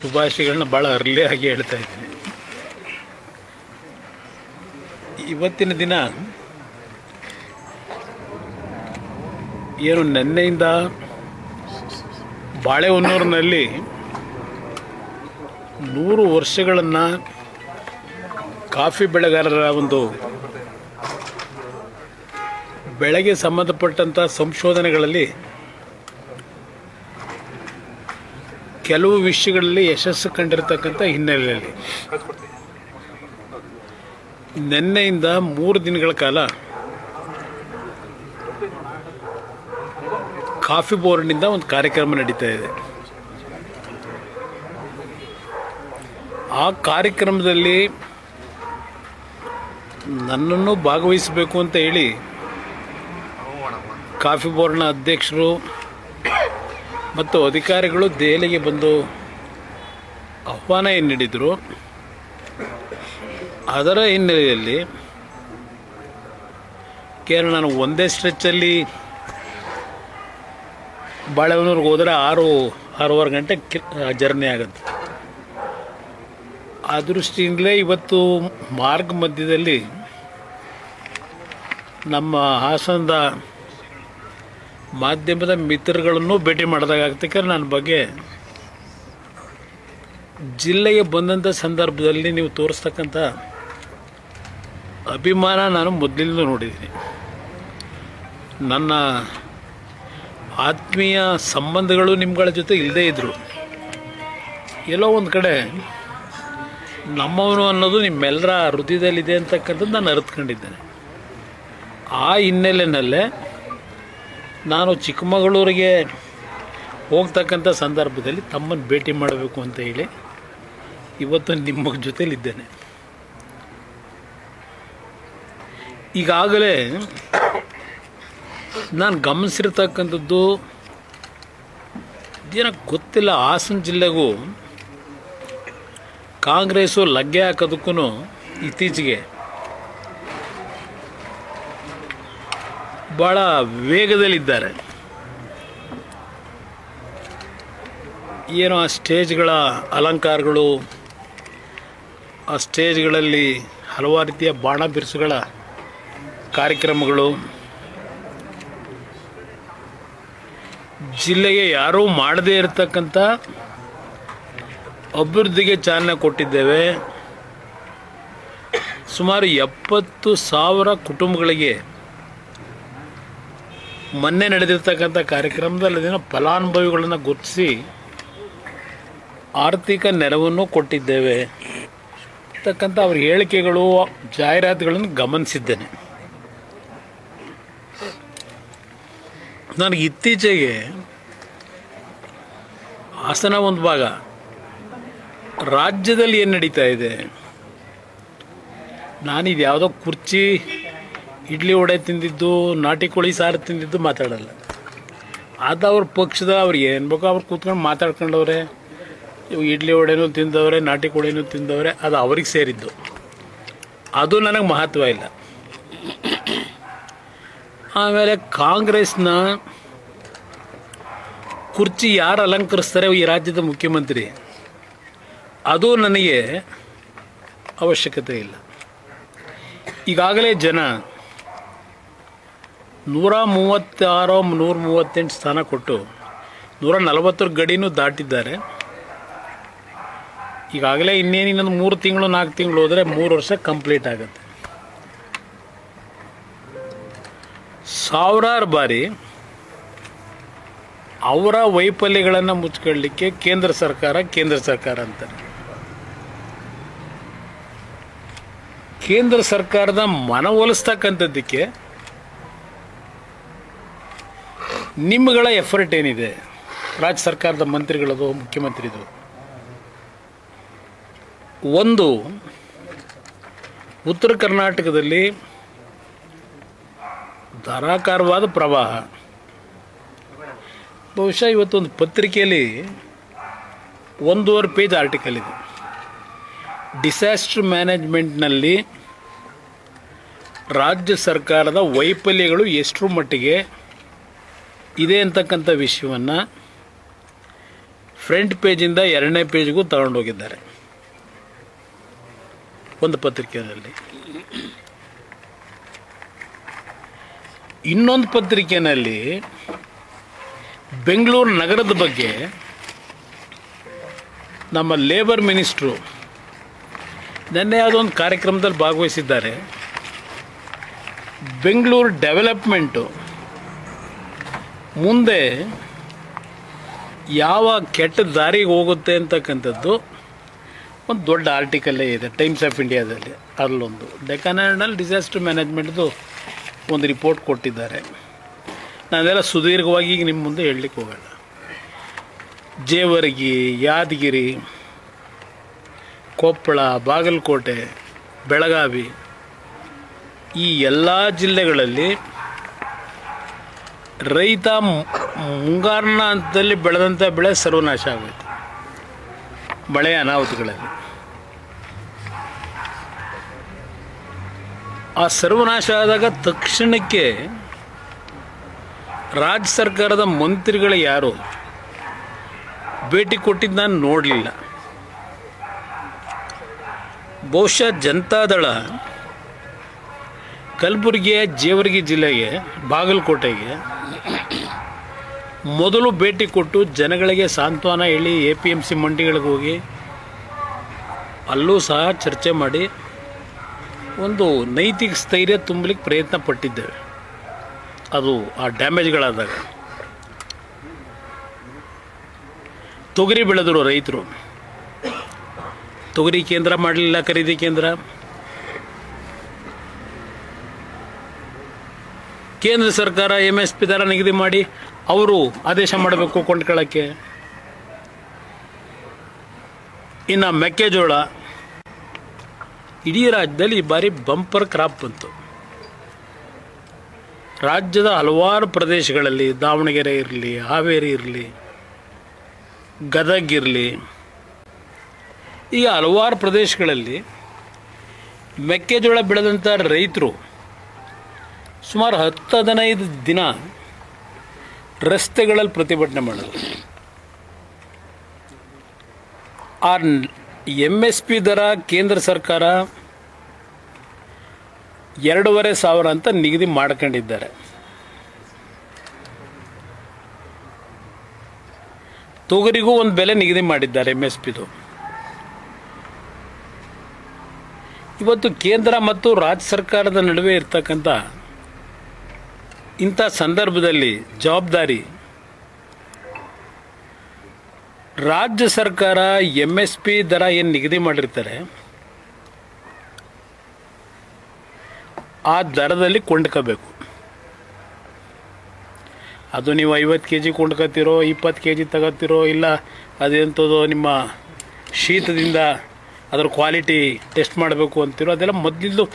ಶುಭಾಶಯಗಳನ್ನ ಭಾಳ ಅರ್ಲಿ ಆಗಿ ಹೇಳ್ತಾ ಇದ್ದೀನಿ. ಇವತ್ತಿನ ದಿನ ಏನು ನಿನ್ನೆಯಿಂದ ಬಾಳೆಹೊನ್ನೂರಿನಲ್ಲಿ 100 ವರ್ಷಗಳನ್ನು ಕಾಫಿ ಬೆಳೆಗಾರರ ಒಂದು ಬೆಳೆಗೆ ಸಂಬಂಧಪಟ್ಟಂಥ ಸಂಶೋಧನೆಗಳಲ್ಲಿ ಕೆಲವು ವಿಷಯಗಳಲ್ಲಿ ಯಶಸ್ಸು ಕಂಡಿರತಕ್ಕಂಥ ಹಿನ್ನೆಲೆಯಲ್ಲಿ ನಿನ್ನೆಯಿಂದ 3 ದಿನಗಳ ಕಾಲ ಕಾಫಿ ಬೋರ್ಡ್ನಿಂದ ಒಂದು ಕಾರ್ಯಕ್ರಮ ನಡೀತಾ ಇದೆ. ಆ ಕಾರ್ಯಕ್ರಮದಲ್ಲಿ ನನ್ನನ್ನು ಭಾಗವಹಿಸಬೇಕು ಅಂತ ಹೇಳಿ ಕಾಫಿ ಬೋರ್ಡ್ನ ಅಧ್ಯಕ್ಷರು ಮತ್ತು ಅಧಿಕಾರಿಗಳು ದೆಹಲಿಗೆ ಬಂದು ಆಹ್ವಾನ ಏನು ನೀಡಿದರು. ಅದರ ಹಿನ್ನೆಲೆಯಲ್ಲಿ ಕೇವಲ ನಾನು ಒಂದೇ ಸ್ಟ್ರೆಚ್ಚಲ್ಲಿ ಬಾಳೆಹೊನ್ನೂರಿಗೆ ಹೋದರೆ 6-6:30 ಗಂಟೆ ಜರ್ನಿ ಆಗುತ್ತೆ. ಆ ದೃಷ್ಟಿಯಿಂದಲೇ ಇವತ್ತು ಮಾರ್ಗ ಮಧ್ಯದಲ್ಲಿ ನಮ್ಮ ಹಾಸನದ ಮಾಧ್ಯಮದ ಮಿತ್ರಗಳನ್ನು ಭೇಟಿ ಮಾಡಿದಾಗುತ್ತೆ. ನನ್ನ ಬಗ್ಗೆ ಜಿಲ್ಲೆಗೆ ಬಂದಂಥ ಸಂದರ್ಭದಲ್ಲಿ ನೀವು ತೋರಿಸ್ತಕ್ಕಂಥ ಅಭಿಮಾನ ನಾನು ಮೊದಲಿಂದ ನೋಡಿದ್ದೀನಿ. ನನ್ನ ಆತ್ಮೀಯ ಸಂಬಂಧಗಳು ನಿಮ್ಗಳ ಜೊತೆ ಇಲ್ಲದೇ ಇದ್ದರು, ಎಲ್ಲೋ ಒಂದು ಕಡೆ ನಮ್ಮವನು ಅನ್ನೋದು ನಿಮ್ಮೆಲ್ಲರ ಹೃದಯದಲ್ಲಿದೆ ಅಂತಕ್ಕಂಥದ್ದು ನಾನು ಅರಿತುಕೊಂಡಿದ್ದೇನೆ. ಆ ಹಿನ್ನೆಲೆಯಲ್ಲೇ ನಾನು ಚಿಕ್ಕಮಗಳೂರಿಗೆ ಹೋಗ್ತಕ್ಕಂಥ ಸಂದರ್ಭದಲ್ಲಿ ತಮ್ಮನ್ನು ಭೇಟಿ ಮಾಡಬೇಕು ಅಂತ ಹೇಳಿ ಇವತ್ತು ನಿಮ್ಮ ಜೊತೆಲಿದ್ದೇನೆ. ಈಗಾಗಲೇ ನಾನು ಗಮನಿಸಿರ್ತಕ್ಕಂಥದ್ದು ಏನೋ ಗೊತ್ತಿಲ್ಲ, ಹಾಸನ ಜಿಲ್ಲೆಗೂ ಕಾಂಗ್ರೆಸ್ಸು ಲಗ್ಗೆ ಹಾಕೋದಕ್ಕೂ ಇತ್ತೀಚೆಗೆ ಭಾಳ ವೇಗದಲ್ಲಿದ್ದಾರೆ. ಏನೋ ಆ ಸ್ಟೇಜ್ಗಳ ಅಲಂಕಾರಗಳು, ಆ ಸ್ಟೇಜ್ಗಳಲ್ಲಿ ಹಲವಾರು ರೀತಿಯ ಬಾಣ ಬಿರುಸುಗಳ ಕಾರ್ಯಕ್ರಮಗಳು, ಜಿಲ್ಲೆಗೆ ಯಾರೂ ಮಾಡದೇ ಇರತಕ್ಕಂಥ ಅಭಿವೃದ್ಧಿಗೆ ಚಾಲನೆ ಕೊಟ್ಟಿದ್ದೇವೆ. ಸುಮಾರು 70,000 ಕುಟುಂಬಗಳಿಗೆ ಮೊನ್ನೆ ನಡೆದಿರ್ತಕ್ಕಂಥ ಕಾರ್ಯಕ್ರಮದಲ್ಲಿ ಅದನ್ನು ಫಲಾನುಭವಿಗಳನ್ನು ಗುರುತಿಸಿ ಆರ್ಥಿಕ ನೆರವನ್ನು ಕೊಟ್ಟಿದ್ದೇವೆ ಅಂತಕ್ಕಂಥ ಅವ್ರ ಹೇಳಿಕೆಗಳು, ಜಾಹೀರಾತುಗಳನ್ನು ಗಮನಿಸಿದ್ದೇನೆ. ನನಗೆ ಇತ್ತೀಚೆಗೆ ಹಾಸನ ಒಂದು ಭಾಗ, ರಾಜ್ಯದಲ್ಲಿ ಏನು ನಡೀತಾ ಇದೆ, ನಾನಿದು ಯಾವುದೋ ಕುರ್ಚಿ ಇಡ್ಲಿ ವಡೆ ತಿಂದಿದ್ದು, ನಾಟಿ ಕೋಳಿ ಸಾರು ತಿಂದಿದ್ದು ಮಾತಾಡಲ್ಲ. ಅದು ಅವ್ರ ಪಕ್ಷದ ಅವ್ರಿಗೆ ಏನು ಬೇಕೋ ಅವ್ರು ಕೂತ್ಕೊಂಡು ಮಾತಾಡ್ಕೊಂಡವ್ರೆ. ಇಡ್ಲಿ ವಡೆನೂ ತಿಂದವ್ರೆ, ನಾಟಿ ಕೋಳಿನೂ ತಿಂದವ್ರೆ, ಅದು ಅವ್ರಿಗೆ ಸೇರಿದ್ದು. ಅದು ನನಗೆ ಮಹತ್ವ ಇಲ್ಲ. ಆಮೇಲೆ ಕಾಂಗ್ರೆಸ್ನ ಕುರ್ಚಿ ಯಾರು ಅಲಂಕರಿಸ್ತಾರೆ ಈ ರಾಜ್ಯದ ಮುಖ್ಯಮಂತ್ರಿ, ಅದು ನನಗೆ ಅವಶ್ಯಕತೆ ಇಲ್ಲ. ಈಗಾಗಲೇ ಜನ 136 138 ಸ್ಥಾನ ಕೊಟ್ಟು 140 ಗಡಿನೂ ದಾಟಿದ್ದಾರೆ. ಈಗಾಗಲೇ ಇನ್ನೊಂದು 3 ತಿಂಗಳು 4 ತಿಂಗಳು ಹೋದರೆ 3 ವರ್ಷ ಕಂಪ್ಲೀಟ್ ಆಗುತ್ತೆ. ಸಾವಿರಾರು ಬಾರಿ ಅವರ ವೈಫಲ್ಯಗಳನ್ನು ಮುಚ್ಕೊಳ್ಳಿಕ್ಕೆ ಕೇಂದ್ರ ಸರ್ಕಾರ ಅಂತಾರೆ. ಕೇಂದ್ರ ಸರ್ಕಾರದ ಮನವೊಲಿಸ್ತಕ್ಕಂಥದ್ದಕ್ಕೆ ನಿಮ್ಮಗಳ ಎಫರ್ಟ್ ಏನಿದೆ, ರಾಜ್ಯ ಸರ್ಕಾರದ ಮಂತ್ರಿಗಳದು, ಮುಖ್ಯಮಂತ್ರಿದು? ಒಂದು, ಉತ್ತರ ಕರ್ನಾಟಕದಲ್ಲಿ ಧಾರಾಕಾರವಾದ ಪ್ರವಾಹ. ಬಹುಶಃ ಇವತ್ತೊಂದು ಪತ್ರಿಕೆಯಲ್ಲಿ 1.5 ಪೇಜ್ ಆರ್ಟಿಕಲ್ ಇದೆ. ಡಿಸಾಸ್ಟರ್ ಮ್ಯಾನೇಜ್ಮೆಂಟ್ನಲ್ಲಿ ರಾಜ್ಯ ಸರ್ಕಾರದ ವೈಫಲ್ಯಗಳು ಎಷ್ಟರ ಮಟ್ಟಿಗೆ ಇದೆ ಅಂತಕ್ಕಂಥ ವಿಷಯವನ್ನು ಫ್ರಂಟ್ ಪೇಜಿಂದ 2ನೇ ಪೇಜ್ಗೂ ತಗೊಂಡೋಗಿದ್ದಾರೆ ಒಂದು ಪತ್ರಿಕೆಯಲ್ಲಿ. ಇನ್ನೊಂದು ಪತ್ರಿಕೆಯಲ್ಲಿ ಬೆಂಗಳೂರು ನಗರದ ಬಗ್ಗೆ ನಮ್ಮ ಲೇಬರ್ ಮಿನಿಸ್ಟ್ರು ನಿನ್ನೆ ಯಾವುದೊಂದು ಕಾರ್ಯಕ್ರಮದಲ್ಲಿ ಭಾಗವಹಿಸಿದ್ದಾರೆ. ಬೆಂಗಳೂರು ಡೆವಲಪ್ಮೆಂಟು ಮುಂದೆ ಯಾವ ಕೆಟ್ಟ ದಾರಿಗೆ ಹೋಗುತ್ತೆ ಅಂತಕ್ಕಂಥದ್ದು ಒಂದು ದೊಡ್ಡ ಆರ್ಟಿಕಲ್ಲೇ ಇದೆ ಟೈಮ್ಸ್ ಆಫ್ ಇಂಡಿಯಾದಲ್ಲಿ. ಅಲ್ಲೊಂದು ಡೆಕ್ಕನ್ ಹ್ಯಾಂಡಲ್ ಡಿಸಾಸ್ಟರ್ ಮ್ಯಾನೇಜ್ಮೆಂಟ್ದು ಒಂದು ರಿಪೋರ್ಟ್ ಕೊಟ್ಟಿದ್ದಾರೆ. ನಾನೆಲ್ಲ ಸುದೀರ್ಘವಾಗಿ ಈಗ ನಿಮ್ಮ ಮುಂದೆ ಹೇಳಲಿಕ್ಕೆ ಹೋಗೋಣ. ಜೇವರ್ಗಿ, ಯಾದಗಿರಿ, ಕೊಪ್ಪಳ, ಬಾಗಲಕೋಟೆ, ಬೆಳಗಾವಿ ಈ ಎಲ್ಲ ಜಿಲ್ಲೆಗಳಲ್ಲಿ ರೈತ ಮುಂಗಾರಿನ ಹಂತದಲ್ಲಿ ಬೆಳೆದಂಥ ಬೆಳೆ ಸರ್ವನಾಶ ಆಗೋಯ್ತು ಮಳೆ ಅನಾಹುತಗಳಲ್ಲಿ. ಆ ಸರ್ವನಾಶ ಆದಾಗ ತಕ್ಷಣಕ್ಕೆ ರಾಜ್ಯ ಸರ್ಕಾರದ ಮಂತ್ರಿಗಳು ಯಾರು ಭೇಟಿ ಕೊಟ್ಟಿದ್ದು ನಾನು ನೋಡಲಿಲ್ಲ. ಬಹುಶಃ ಜನತಾದಳ ಕಲಬುರಗಿಯ ಜೇವರ್ಗಿ ಜಿಲ್ಲೆಗೆ, ಬಾಗಲಕೋಟೆಗೆ ಮೊದಲು ಭೇಟಿ ಕೊಟ್ಟು ಜನಗಳಿಗೆ ಸಾಂತ್ವನ ಹೇಳಿ APMC ಮಂಡಿಗಳಿಗೆ ಹೋಗಿ ಅಲ್ಲೂ ಸಹ ಚರ್ಚೆ ಮಾಡಿ ಒಂದು ನೈತಿಕ ಸ್ಥೈರ್ಯ ತುಂಬಲಿಕ್ಕೆ ಪ್ರಯತ್ನ ಪಟ್ಟಿದ್ದೇವೆ. ಅದು ಆ ಡ್ಯಾಮೇಜ್ಗಳಾದಾಗ ತೊಗರಿ ಬೆಳೆದರು ರೈತರು, ತೊಗರಿ ಕೇಂದ್ರ ಮಾಡಲಿಲ್ಲ, ಖರೀದಿ ಕೇಂದ್ರ. ಕೇಂದ್ರ ಸರ್ಕಾರ MSP ದರ ನಿಗದಿ ಮಾಡಿ ಅವರು ಆದೇಶ ಮಾಡಬೇಕು ಕೊಂಡ್ಕೊಳ್ಳೋಕ್ಕೆ. ಇನ್ನು ಮೆಕ್ಕೆಜೋಳ ಇಡೀ ರಾಜ್ಯದಲ್ಲಿ ಈ ಬಾರಿ ಬಂಪರ್ ಕ್ರಾಪ್ ಬಂತು. ರಾಜ್ಯದ ಹಲವಾರು ಪ್ರದೇಶಗಳಲ್ಲಿ, ದಾವಣಗೆರೆ ಇರಲಿ, ಹಾವೇರಿ ಇರಲಿ, ಗದಗ ಇರಲಿ, ಈಗ ಹಲವಾರು ಪ್ರದೇಶಗಳಲ್ಲಿ ಮೆಕ್ಕೆಜೋಳ ಬೆಳೆದಂಥ ರೈತರು ಸುಮಾರು 10-15 ದಿನ ರಸ್ತೆಗಳಲ್ಲಿ ಪ್ರತಿಭಟನೆ ಮಾಡೋದು. ಆ MSP ದರ ಕೇಂದ್ರ ಸರ್ಕಾರ 2,500 ಅಂತ ನಿಗದಿ ಮಾಡ್ಕೊಂಡಿದ್ದಾರೆ. ತೊಗರಿಗೂ ಒಂದು ಬೆಲೆ ನಿಗದಿ ಮಾಡಿದ್ದಾರೆ MSPದು. ಇವತ್ತು ಕೇಂದ್ರ ಮತ್ತು ರಾಜ್ಯ ಸರ್ಕಾರದ ನಡುವೆ ಇರ್ತಕ್ಕಂಥ ಇಂಥ ಸಂದರ್ಭದಲ್ಲಿ ಜವಾಬ್ದಾರಿ ರಾಜ್ಯ ಸರ್ಕಾರ MSP ದರ ಏನು ನಿಗದಿ ಮಾಡಿರ್ತಾರೆ ಆ ದರದಲ್ಲಿ ಕೊಂಡ್ಕೋಬೇಕು. ಅದು ನೀವು 50 kg ಕೊಂಡ್ಕೊತಿರೋ, 20 kg ತಗೋತಿರೋ, ಇಲ್ಲ ಅದೆಂಥದ್ದು ನಿಮ್ಮ ಶೀತದಿಂದ ಅದರ ಕ್ವಾಲಿಟಿ ಟೆಸ್ಟ್ ಮಾಡಬೇಕು ಅಂತಿರೋ, ಅದೆಲ್ಲ ಮೊದಲಿಂದು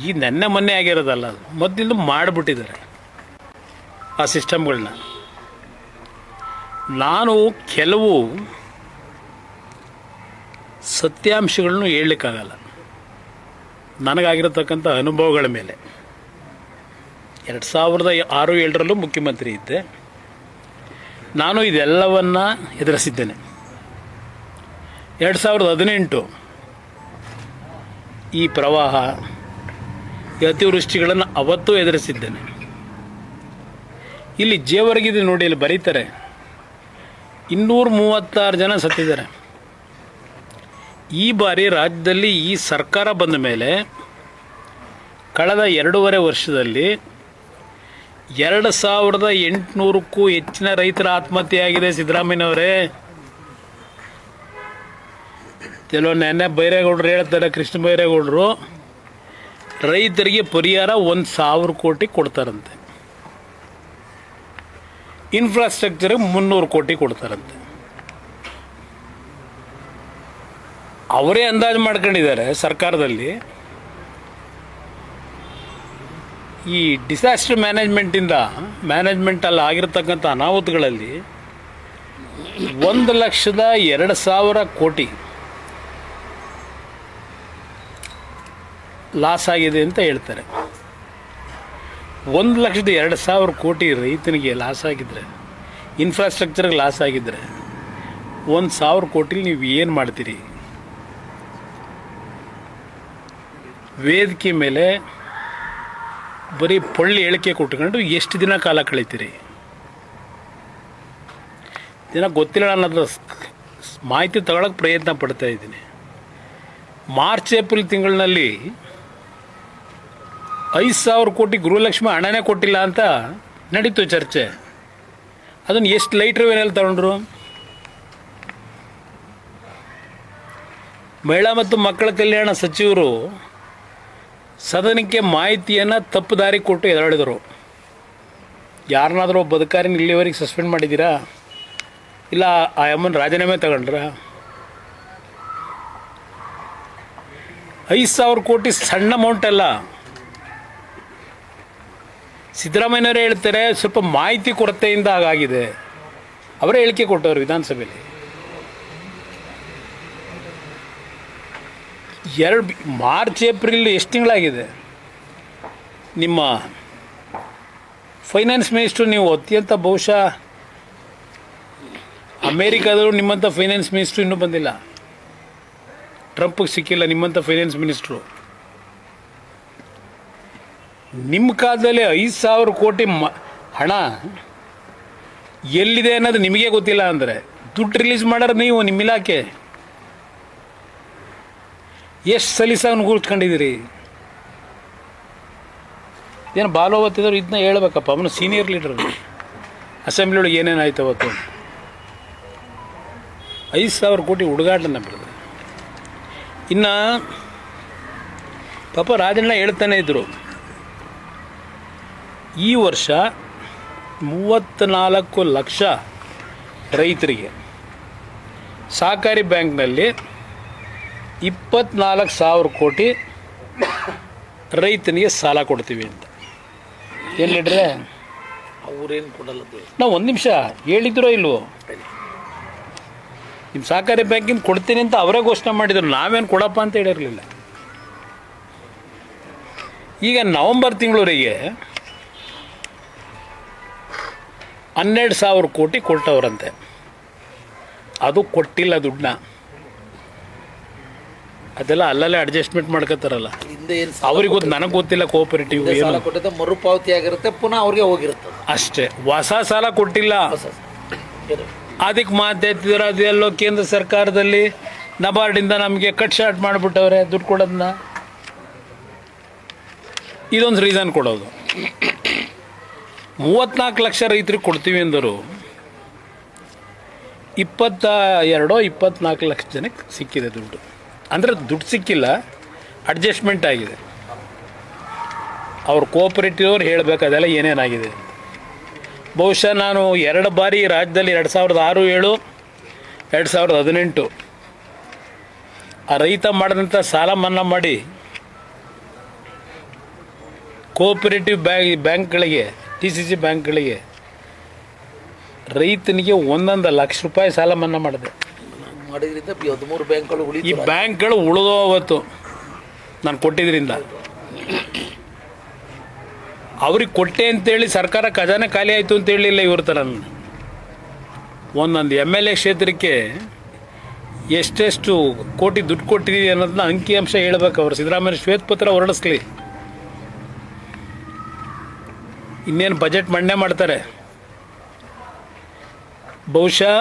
ಈ ಮೊನ್ನೆ ಆಗಿರೋದಲ್ಲ, ಅದು ಮೊದಲಿಂದು ಮಾಡಿಬಿಟ್ಟಿದ್ದಾರೆ ಆ ಸಿಸ್ಟಮ್ಗಳನ್ನ. ನಾನು ಕೆಲವು ಸತ್ಯಾಂಶಗಳನ್ನು ಹೇಳಲಿಕ್ಕಾಗಲ್ಲ ನನಗಾಗಿರತಕ್ಕಂಥ ಅನುಭವಗಳ ಮೇಲೆ. 2006-07 ಮುಖ್ಯಮಂತ್ರಿ ಇದ್ದೆ. ನಾನು ಇದೆಲ್ಲವನ್ನು ಎದುರಿಸಿದ್ದೇನೆ. 2018 ಈ ಪ್ರವಾಹ, ಈ ಅತಿವೃಷ್ಟಿಗಳನ್ನು ಅವತ್ತೂ ಎದುರಿಸಿದ್ದೇನೆ. ಇಲ್ಲಿ ಜೇವರ್ಗಿದೆ ನೋಡಿ, ಇಲ್ಲಿ ಬರೀತಾರೆ 236 ಜನ ಸತ್ತಿದ್ದಾರೆ. ಈ ಬಾರಿ ರಾಜ್ಯದಲ್ಲಿ ಈ ಸರ್ಕಾರ ಬಂದ ಮೇಲೆ ಕಳೆದ 2.5 ವರ್ಷದಲ್ಲಿ 2,800ಕ್ಕೂ ಹೆಚ್ಚಿನ ರೈತರ ಆತ್ಮಹತ್ಯೆಯಾಗಿದೆ. ಸಿದ್ದರಾಮಯ್ಯನವರೇ, ಕೆಲವು ನೆನ್ನೆ ಬೈರೇಗೌಡರು ಹೇಳ್ತಾರೆ, ಕೃಷ್ಣ ಬೈರೇಗೌಡರು ರೈತರಿಗೆ ಪರಿಹಾರ 1,000 ಕೋಟಿ ಕೊಡ್ತಾರಂತೆ, ಇನ್ಫ್ರಾಸ್ಟ್ರಕ್ಚರ್ಗೆ 300 ಕೋಟಿ ಕೊಡ್ತಾರಂತೆ. ಅವರೇ ಅಂದಾಜು ಮಾಡ್ಕೊಂಡಿದ್ದಾರೆ ಸರ್ಕಾರದಲ್ಲಿ. ಈ ಡಿಸಾಸ್ಟರ್ ಮ್ಯಾನೇಜ್ಮೆಂಟಲ್ಲಿ ಆಗಿರತಕ್ಕಂಥ ಅನಾಹುತಗಳಲ್ಲಿ 1,02,000 ಕೋಟಿ ಲಾಸ್ ಆಗಿದೆ ಅಂತ ಹೇಳ್ತಾರೆ. 1,02,000 ಕೋಟಿ ರೈತನಿಗೆ ಲಾಸ್ ಆಗಿದ್ರೆ, ಇನ್ಫ್ರಾಸ್ಟ್ರಕ್ಚರ್ಗೆ ಲಾಸ್ ಆಗಿದ್ದರೆ 1,000 ಕೋಟಿ ನೀವು ಏನು ಮಾಡ್ತೀರಿ? ವೇದಿಕೆ ಮೇಲೆ ಬರೀ ಪೊಳ್ಳಿ ಹೇಳಿಕೆ ಕೊಟ್ಕೊಂಡು ಎಷ್ಟು ದಿನ ಕಾಲ ಕಳೀತೀರಿ? ದಿನ ಗೊತ್ತಿಲ್ಲ, ಅನ್ನೋದ್ರ ಮಾಹಿತಿ ತಗೊಳಕ್ಕೆ ಪ್ರಯತ್ನ ಪಡ್ತಾ ಇದ್ದೀನಿ. ಮಾರ್ಚ್ ಏಪ್ರಿಲ್ ತಿಂಗಳಿನಲ್ಲಿ 5,000 ಕೋಟಿ ಗೃಹಲಕ್ಷ್ಮಿ ಹಣನೇ ಕೊಟ್ಟಿಲ್ಲ ಅಂತ ನಡೀತು ಚರ್ಚೆ. ಅದನ್ನು ಎಷ್ಟು ಲೈಟ್ರ್ ವೇನಲ್ಲಿ ತಗೊಂಡ್ರು? ಮಹಿಳಾ ಮತ್ತು ಮಕ್ಕಳ ಕಲ್ಯಾಣ ಸಚಿವರು ಸದನಕ್ಕೆ ಮಾಹಿತಿಯನ್ನು ತಪ್ಪು ದಾರಿ ಕೊಟ್ಟು ಎದುರಾಡಿದರು. ಯಾರನ್ನಾದರೂ ಒಬ್ಬ ಅಧಿಕಾರಿನ ಇಲ್ಲಿವರೆಗೆ ಸಸ್ಪೆಂಡ್ ಮಾಡಿದ್ದೀರಾ? ಇಲ್ಲ ಆ ಅಮ್ಮನ ರಾಜೀನಾಮೆ ತಗೊಂಡ್ರ? 5,000 ಕೋಟಿ ಸಣ್ಣ ಅಮೌಂಟ್ ಅಲ್ಲ. ಸಿದ್ದರಾಮಯ್ಯನವರೇ ಹೇಳ್ತಾರೆ ಸ್ವಲ್ಪ ಮಾಹಿತಿ ಕೊರತೆಯಿಂದ ಹಾಗಾಗಿದೆ. ಅವರೇ ಹೇಳಿಕೆ ಕೊಟ್ಟವರು ವಿಧಾನಸಭೆಯಲ್ಲಿ. ಮಾರ್ಚ್ ಏಪ್ರಿಲ್ ಎಷ್ಟು ತಿಂಗಳಾಗಿದೆ? ನಿಮ್ಮ ಫೈನಾನ್ಸ್ ಮಿನಿಸ್ಟ್ರು, ನೀವು ಅತ್ಯಂತ ಬಹುಶಃ ಅಮೇರಿಕಾದವರು ನಿಮ್ಮಂಥ ಫೈನಾನ್ಸ್ ಮಿನಿಸ್ಟ್ರು ಇನ್ನೂ ಬಂದಿಲ್ಲ. ಟ್ರಂಪ್ಗೆ ಸಿಕ್ಕಿಲ್ಲ ನಿಮ್ಮಂಥ ಫೈನಾನ್ಸ್ ಮಿನಿಸ್ಟ್ರು. ನಿಮ್ಮ ಕಾಲದಲ್ಲಿ 5,000 ಕೋಟಿ ಹಣ ಎಲ್ಲಿದೆ ಅನ್ನೋದು ನಿಮಗೆ ಗೊತ್ತಿಲ್ಲ ಅಂದರೆ ದುಡ್ಡು ರಿಲೀಸ್ ಮಾಡೋರು ನೀವು, ನಿಮ್ಮ ಇಲಾಖೆ ಎಷ್ಟು ಸಲೀಸಾಗಿ ಕೂತ್ಕೊಂಡಿದ್ದೀರಿ? ಏನು ಬಾಲು ಅವತ್ತಿದ್ರು ಇದನ್ನ ಹೇಳ್ಬೇಕಪ್ಪ, ಅವನು ಸೀನಿಯರ್ ಲೀಡರ್. ಅಸೆಂಬ್ಲಿ ಒಳಗೆ ಏನೇನಾಯ್ತು ಅವತ್ತು? 5,000 ಕೋಟಿ ಹುಡುಗಾಟನ ಬಿಡಿದ್ರು. ಇನ್ನು ಪಾಪ ರಾಜಣ್ಣ ಹೇಳ್ತಾನೆ ಇದ್ದರು, ಈ ವರ್ಷ 34 ಲಕ್ಷ ರೈತರಿಗೆ ಸಹಕಾರಿ ಬ್ಯಾಂಕ್ನಲ್ಲಿ 24,000 ಕೋಟಿ ರೈತನಿಗೆ ಸಾಲ ಕೊಡ್ತೀವಿ ಅಂತ. ಏನು ಲೀಡ್ರೆ? ಅವ್ರೇನು ಕೊಡಲ್ಲ. ನಾವು ಒಂದು ನಿಮಿಷ ಹೇಳಿದ್ರೋ ಇಲ್ವೋ? ನಿಮ್ಮ ಸಹಕಾರಿ ಬ್ಯಾಂಕಿಂದ ಕೊಡ್ತೀನಿ ಅಂತ ಅವರೇ ಘೋಷಣೆ ಮಾಡಿದರು, ನಾವೇನು ಕೊಡಪ್ಪ ಅಂತ ಹೇಳಿರಲಿಲ್ಲ. ಈಗ ನವಂಬರ್ ತಿಂಗಳವರೆಗೆ 12,000 ಕೋಟಿ ಕೊಟ್ಟವ್ರಂತೆ. ಅದು ಕೊಟ್ಟಿಲ್ಲ ದುಡ್ಡನ್ನ. ಅದೆಲ್ಲ ಅಲ್ಲಲ್ಲೇ ಅಡ್ಜಸ್ಟ್ಮೆಂಟ್ ಮಾಡ್ಕೋತಾರಲ್ಲ, ಅವ್ರಿಗೆ ಗೊತ್ತು, ನನಗೆ ಗೊತ್ತಿಲ್ಲ. ಕೋಆಪರೇಟಿವ್ ಸಾಲ ಕೊಟ್ಟಿದ್ದ ಮರುಪಾವತಿ ಆಗಿರುತ್ತೆ, ಪುನಃ ಅವ್ರಿಗೆ ಹೋಗಿರುತ್ತೆ ಅಷ್ಟೇ. ಹೊಸ ಸಾಲ ಕೊಟ್ಟಿಲ್ಲ. ಅದಕ್ಕೆ ಮಾತಾಡ್ತಿದ್ರು, ಅದೆಲ್ಲೋ ಕೇಂದ್ರ ಸರ್ಕಾರದಲ್ಲಿ ನಬಾರ್ಡಿಂದ ನಮಗೆ ಕಟ್ ಶಾರ್ಟ್ ಮಾಡಿಬಿಟ್ಟವ್ರೆ ದುಡ್ಡು ಕೊಡೋದನ್ನ. ಇದೊಂದು ರೀಸನ್ ಕೊಡೋದು. 34 ಲಕ್ಷ ರೈತರಿಗೆ ಕೊಡ್ತೀವಿ ಅಂದರು, 24 ಲಕ್ಷ ಜನಕ್ಕೆ ಸಿಕ್ಕಿದೆ ದುಡ್ಡು. ಅಂದರೆ ದುಡ್ಡು ಸಿಕ್ಕಿಲ್ಲ, ಅಡ್ಜಸ್ಟ್ಮೆಂಟ್ ಆಗಿದೆ. ಅವ್ರ ಕೋಆಪರೇಟಿವ್ ಅವ್ರು ಹೇಳಬೇಕು ಅದೆಲ್ಲ ಏನೇನಾಗಿದೆ. ಬಹುಶಃ ನಾನು 2 ಬಾರಿ ರಾಜ್ಯದಲ್ಲಿ 2006, 2007, 2018 ಆ ರೈತ ಮಾಡಿದಂಥ ಸಾಲ ಮನ್ನಾ ಮಾಡಿ ಕೋಆಪರೇಟಿವ್ ಬ್ಯಾಂಕ್ಗಳಿಗೆ, TCC ಬ್ಯಾಂಕ್ಗಳಿಗೆ ರೈತನಿಗೆ 1 ಲಕ್ಷ ರೂಪಾಯಿ ಸಾಲ ಮನ್ನಾ ಮಾಡಿದೆ. ಮಾಡಿದ್ರಿಂದ 13 ಬ್ಯಾಂಕ್ಗಳು ಈ ಬ್ಯಾಂಕ್ಗಳು ಉಳಿದೋ ಅವತ್ತು ನಾನು ಕೊಟ್ಟಿದ್ರಿಂದ. ಅವ್ರಿಗೆ ಕೊಟ್ಟೆ ಅಂತೇಳಿ ಸರ್ಕಾರ ಖಜಾನೆ ಖಾಲಿ ಆಯಿತು ಅಂತ ಹೇಳಿಲ್ಲ ಇವ್ರ ಥರ. ಒಂದೊಂದು MLA ಕ್ಷೇತ್ರಕ್ಕೆ ಎಷ್ಟೆಷ್ಟು ಕೋಟಿ ದುಡ್ಡು ಕೊಟ್ಟಿದ್ದೀವಿ ಅನ್ನೋದನ್ನ ಅಂಕಿಅಂಶ ಹೇಳ್ಬೇಕು. ಅವರು ಸಿದ್ದರಾಮಯ್ಯ ಶ್ವೇತಪತ್ರ ಹೊರಡಿಸ್ಲಿ. ಇನ್ನೇನು ಬಜೆಟ್ ಮಂಡನೆ ಮಾಡ್ತಾರೆ. ಬಹುಶಃ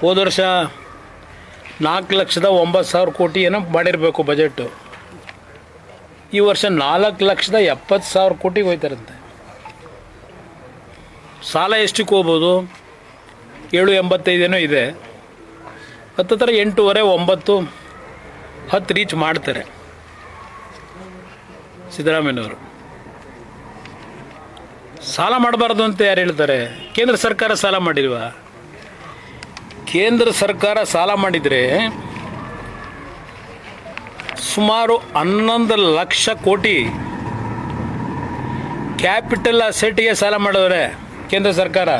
ಹೋದ ವರ್ಷ 4,09,000 ಕೋಟಿ ಏನೋ ಮಾಡಿರಬೇಕು ಬಜೆಟು. ಈ ವರ್ಷ 4,70,000 ಕೋಟಿಗೆ ಹೋಯ್ತಾರಂತೆ. ಸಾಲ ಎಷ್ಟಕ್ಕೆ ಹೋಗ್ಬೋದು? 785 ಇದೆ. ಹತ್ತಿರ 8.5, 9, 10 ರೀಚ್ ಮಾಡ್ತಾರೆ ಸಿದ್ದರಾಮಯ್ಯನವರು. ಸಾಲ ಮಾಡಬಾರ್ದು ಅಂತ ಯಾರು ಹೇಳ್ತಾರೆ? ಕೇಂದ್ರ ಸರ್ಕಾರ ಸಾಲ ಮಾಡಿಲ್ವಾ? ಕೇಂದ್ರ ಸರ್ಕಾರ ಸಾಲ ಮಾಡಿದರೆ ಸುಮಾರು 11 ಲಕ್ಷ ಕೋಟಿ ಕ್ಯಾಪಿಟಲ್ ಅಸೆಟ್ಗೆ ಸಾಲ ಮಾಡಿದ್ರೆ ಕೇಂದ್ರ ಸರ್ಕಾರ.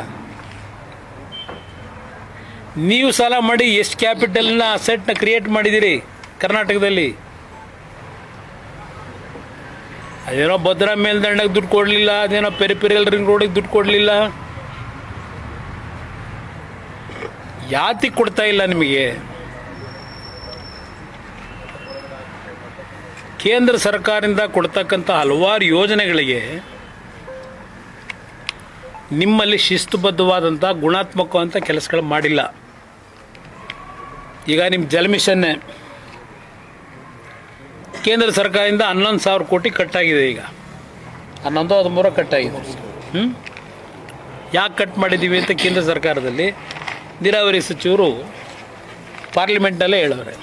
ನೀವು ಸಾಲ ಮಾಡಿ ಎಷ್ಟು ಕ್ಯಾಪಿಟಲ್ನ ಅಸೆಟ್ನ ಕ್ರಿಯೇಟ್ ಮಾಡಿದ್ದೀರಿ ಕರ್ನಾಟಕದಲ್ಲಿ? ಅದೇನೋ ಭದ್ರಾ ಮೇಲ್ದಂಡಕ್ಕೆ ದುಡ್ಡು ಕೊಡಲಿಲ್ಲ, ಅದೇನೋ ಪೆರಿಫೆರಿಯಲ್ ರಿಂಗ್ ರೋಡಿಗೆ ದುಡ್ಡು ಕೊಡಲಿಲ್ಲ. ಯಾತಿ ಕೊಡ್ತಾ ಇಲ್ಲ ನಿಮಗೆ? ಕೇಂದ್ರ ಸರ್ಕಾರದಿಂದ ಕೊಡ್ತಕ್ಕಂಥ ಹಲವಾರು ಯೋಜನೆಗಳಿಗೆ ನಿಮ್ಮಲ್ಲಿ ಶಿಸ್ತುಬದ್ಧವಾದಂಥ ಗುಣಾತ್ಮಕವಂಥ ಕೆಲಸಗಳು ಮಾಡಿಲ್ಲ. ಈಗ ನಿಮ್ಮ ಜಲ ಮಿಷನ್ನೇ ಕೇಂದ್ರ ಸರ್ಕಾರದಿಂದ 11,000 ಕೋಟಿ ಕಟ್ಟಾಗಿದೆ. ಈಗ 11-13 ಕಟ್ಟಾಗಿದೆ. ಯಾಕೆ ಕಟ್ ಮಾಡಿದ್ದೀವಿ ಅಂತ ಕೇಂದ್ರ ಸರ್ಕಾರದಲ್ಲಿ ನೀರಾವರಿ ಸಚಿವರು ಪಾರ್ಲಿಮೆಂಟ್ನಲ್ಲೇ ಹೇಳೋರೆ.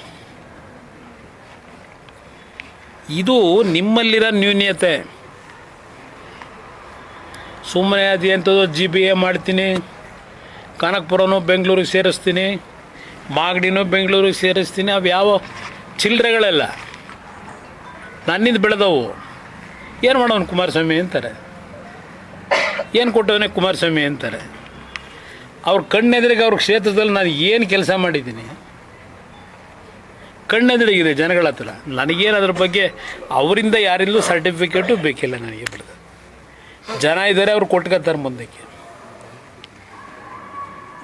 ಇದು ನಿಮ್ಮಲ್ಲಿರೋ ನ್ಯೂನ್ಯತೆ. ಸುಮ್ಮನೆ ಅದೇಂಥದ್ದು GBA ಮಾಡ್ತೀನಿ, ಕನಕಪುರನೂ ಬೆಂಗಳೂರಿಗೆ ಸೇರಿಸ್ತೀನಿ, ಮಾಗಡಿನೂ ಬೆಂಗಳೂರಿಗೆ ಸೇರಿಸ್ತೀನಿ, ಅವು ಯಾವ ಚಿಲ್ಲರೆಗಳೆಲ್ಲ ನನ್ನಿಂದ ಬೆಳೆದವು. ಏನು ಮಾಡೋನು ಕುಮಾರಸ್ವಾಮಿ ಅಂತಾರೆ, ಏನು ಕೊಟ್ಟವನೇ ಕುಮಾರಸ್ವಾಮಿ ಅಂತಾರೆ. ಅವ್ರ ಕಣ್ಣೆದುರಿಗೆ ಅವ್ರ ಕ್ಷೇತ್ರದಲ್ಲಿ ನಾನು ಏನು ಕೆಲಸ ಮಾಡಿದ್ದೀನಿ ಕಣ್ಣೆದುರಿಗಿದೆ ಜನಗಳ ಹತ್ರ. ನನಗೇನು ಅದ್ರ ಬಗ್ಗೆ ಅವರಿಂದ ಯಾರಿಂದಲೂ ಸರ್ಟಿಫಿಕೇಟು ಬೇಕಿಲ್ಲ ನನಗೆ. ಬಿಡೋದು ಜನ ಇದ್ದಾರೆ, ಅವ್ರು ಕೊಟ್ಕೊತಾರೆ ಮುಂದಕ್ಕೆ.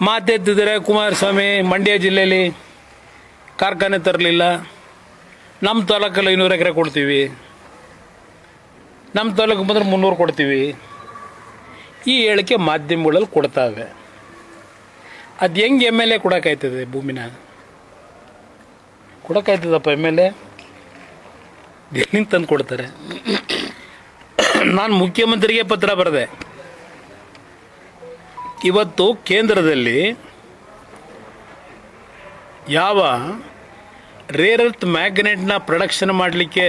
ಮಾತೆತ್ತಿದ್ದಾರೆ ಕುಮಾರಸ್ವಾಮಿ ಮಂಡ್ಯ ಜಿಲ್ಲೆಯಲ್ಲಿ ಕಾರ್ಖಾನೆ ತರಲಿಲ್ಲ, ನಮ್ಮ ತಾಲೂಕಲ್ಲಿ 500 ಎಕರೆ ಕೊಡ್ತೀವಿ, ನಮ್ಮ ತಾಲೂಕು ಬಂದ್ರೆ 300 ಕೊಡ್ತೀವಿ. ಈ ಹೇಳಿಕೆ ಮಾಧ್ಯಮಗಳಲ್ಲಿ ಕೊಡ್ತಾವೆ. ಅದು ಹೆಂಗೆ MLA ಕೊಡೋಕ್ಕಾಯ್ತದೆ? ಭೂಮಿನ ಕೊಡೋಕ್ಕಾಯ್ತದಪ್ಪ MLA? ಎಲ್ಲಿಂದ ತಂದು ಕೊಡ್ತಾರೆ? ನಾನು ಮುಖ್ಯಮಂತ್ರಿಗೆ ಪತ್ರ ಬರೆದೆ. ಇವತ್ತು ಕೇಂದ್ರದಲ್ಲಿ ಯಾವ ರೇರ್ ಅರ್ತ್ ಮ್ಯಾಗ್ನೆಟ್ನ ಪ್ರೊಡಕ್ಷನ್ ಮಾಡಲಿಕ್ಕೆ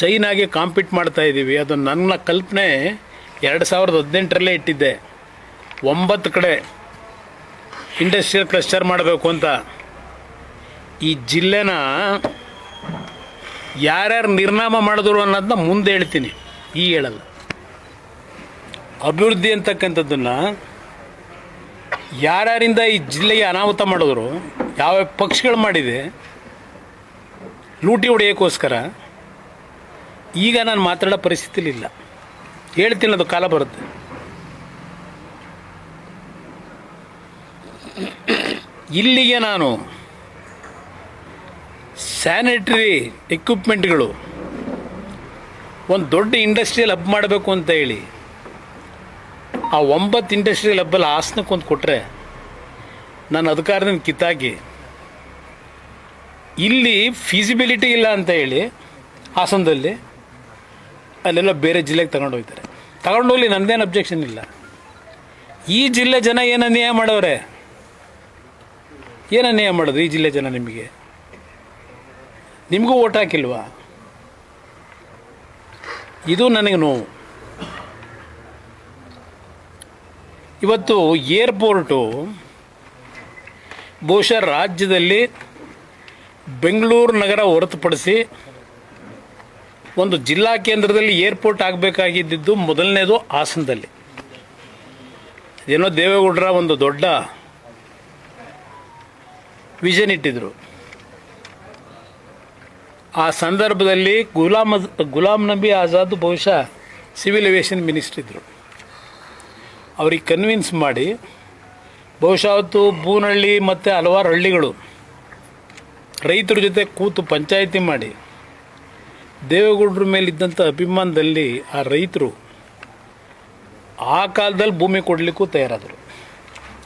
ಚೈನಾಗೆ ಕಾಂಪೀಟ್ ಮಾಡ್ತಾ ಇದ್ದೀವಿ. ಅದು ನನ್ನ ಕಲ್ಪನೆ 2018ರಲ್ಲೇ ಇಟ್ಟಿದ್ದೆ. 9 ಕಡೆ ಇಂಡಸ್ಟ್ರಿಯಲ್ ಕ್ಲಸ್ಟರ್ ಮಾಡಬೇಕು ಅಂತ. ಈ ಜಿಲ್ಲೆನ ಯಾರ್ಯಾರು ನಿರ್ನಾಮ ಮಾಡಿದ್ರು ಅನ್ನೋದನ್ನ ಮುಂದೆ ಹೇಳ್ತೀನಿ, ಈ ಹೇಳಲ್ಲ. ಅಭಿವೃದ್ಧಿ ಅಂತಕ್ಕಂಥದ್ದನ್ನು ಯಾರ್ಯಾರಿಂದ ಈ ಜಿಲ್ಲೆಗೆ ಅನಾಹುತ ಮಾಡಿದ್ರು, ಯಾವ ಪಕ್ಷಗಳು ಮಾಡಿದೆ ಲೂಟಿ ಹೊಡೆಯೋಕ್ಕೋಸ್ಕರ, ಈಗ ನಾನು ಮಾತಾಡೋ ಪರಿಸ್ಥಿತಿಲಿ ಇಲ್ಲ. ಹೇಳ್ತೀನಿ, ಅದು ಕಾಲ ಬರುತ್ತೆ. ಇಲ್ಲಿಗೆ ನಾನು ಸ್ಯಾನಿಟರಿ ಎಕ್ವಿಪ್ಮೆಂಟ್ಗಳು ಒಂದು ದೊಡ್ಡ ಇಂಡಸ್ಟ್ರಿಯಲ್ ಹಬ್ ಮಾಡಬೇಕು ಅಂತ ಹೇಳಿ ಆ 9 ಇಂಡಸ್ಟ್ರಿಯಲ್ ಹಬ್ಬಲ್ಲಿ ಹಾಸನಕ್ಕೊಂದು ಕೊಟ್ಟರೆ ನಾನು ಅಧಿಕಾರದಿಂದ ಕಿತ್ತಾಕಿ, ಇಲ್ಲಿ ಫೀಸಿಬಿಲಿಟಿ ಇಲ್ಲ ಅಂತ ಹೇಳಿ ಹಾಸನದಲ್ಲಿ ಅಲ್ಲೆಲ್ಲ ಬೇರೆ ಜಿಲ್ಲೆಗೆ ತಗೊಂಡೋಗ್ತಾರೆ. ತಗೊಂಡೋಗ್ಲಿ, ನನ್ನದೇನು ಅಬ್ಜೆಕ್ಷನ್ ಇಲ್ಲ. ಈ ಜಿಲ್ಲೆ ಜನ ಏನು ಅನ್ಯಾಯ ಮಾಡೋರೆ? ಏನು ಅನ್ಯಾಯ ಮಾಡೋದು ಈ ಜಿಲ್ಲೆ ಜನ? ನಿಮಗೂ ಓಟ್ ಹಾಕಿಲ್ವಾ? ಇದು ನನಗೆ ನೋವು. ಇವತ್ತು ಏರ್ಪೋರ್ಟು ಬಹುಶಃ ರಾಜ್ಯದಲ್ಲಿ ಬೆಂಗಳೂರು ನಗರ ಹೊರತುಪಡಿಸಿ ಒಂದು ಜಿಲ್ಲಾ ಕೇಂದ್ರದಲ್ಲಿ ಏರ್ಪೋರ್ಟ್ ಆಗಬೇಕಾಗಿದ್ದು ಮೊದಲನೇದು ಹಾಸನದಲ್ಲಿ. ಏನೋ ದೇವೇಗೌಡರ ಒಂದು ದೊಡ್ಡ ವಿಷನ್ ಇಟ್ಟಿದ್ರು. ಆ ಸಂದರ್ಭದಲ್ಲಿ ಗುಲಾಮ್ ನಬಿ ಆಜಾದ್ ಬಹುಶಃ ಸಿವಿಲ್ ಏವಿಯೇಷನ್ ಮಿನಿಸ್ಟರ್ ಇದ್ದರು. ಅವ್ರಿಗೆ ಕನ್ವಿನ್ಸ್ ಮಾಡಿ ಬಹುಶಃ ಅವತ್ತು ಬೂನಹಳ್ಳಿ ಮತ್ತು ಹಲವಾರು ಹಳ್ಳಿಗಳು ರೈತರ ಜೊತೆ ಕೂತು ಪಂಚಾಯಿತಿ ಮಾಡಿ ದೇವೇಗೌಡರ ಮೇಲಿದ್ದಂಥ ಅಭಿಮಾನದಲ್ಲಿ ಆ ರೈತರು ಆ ಕಾಲದಲ್ಲಿ ಭೂಮಿ ಕೊಡಲಿಕ್ಕೂ ತಯಾರಾದರು.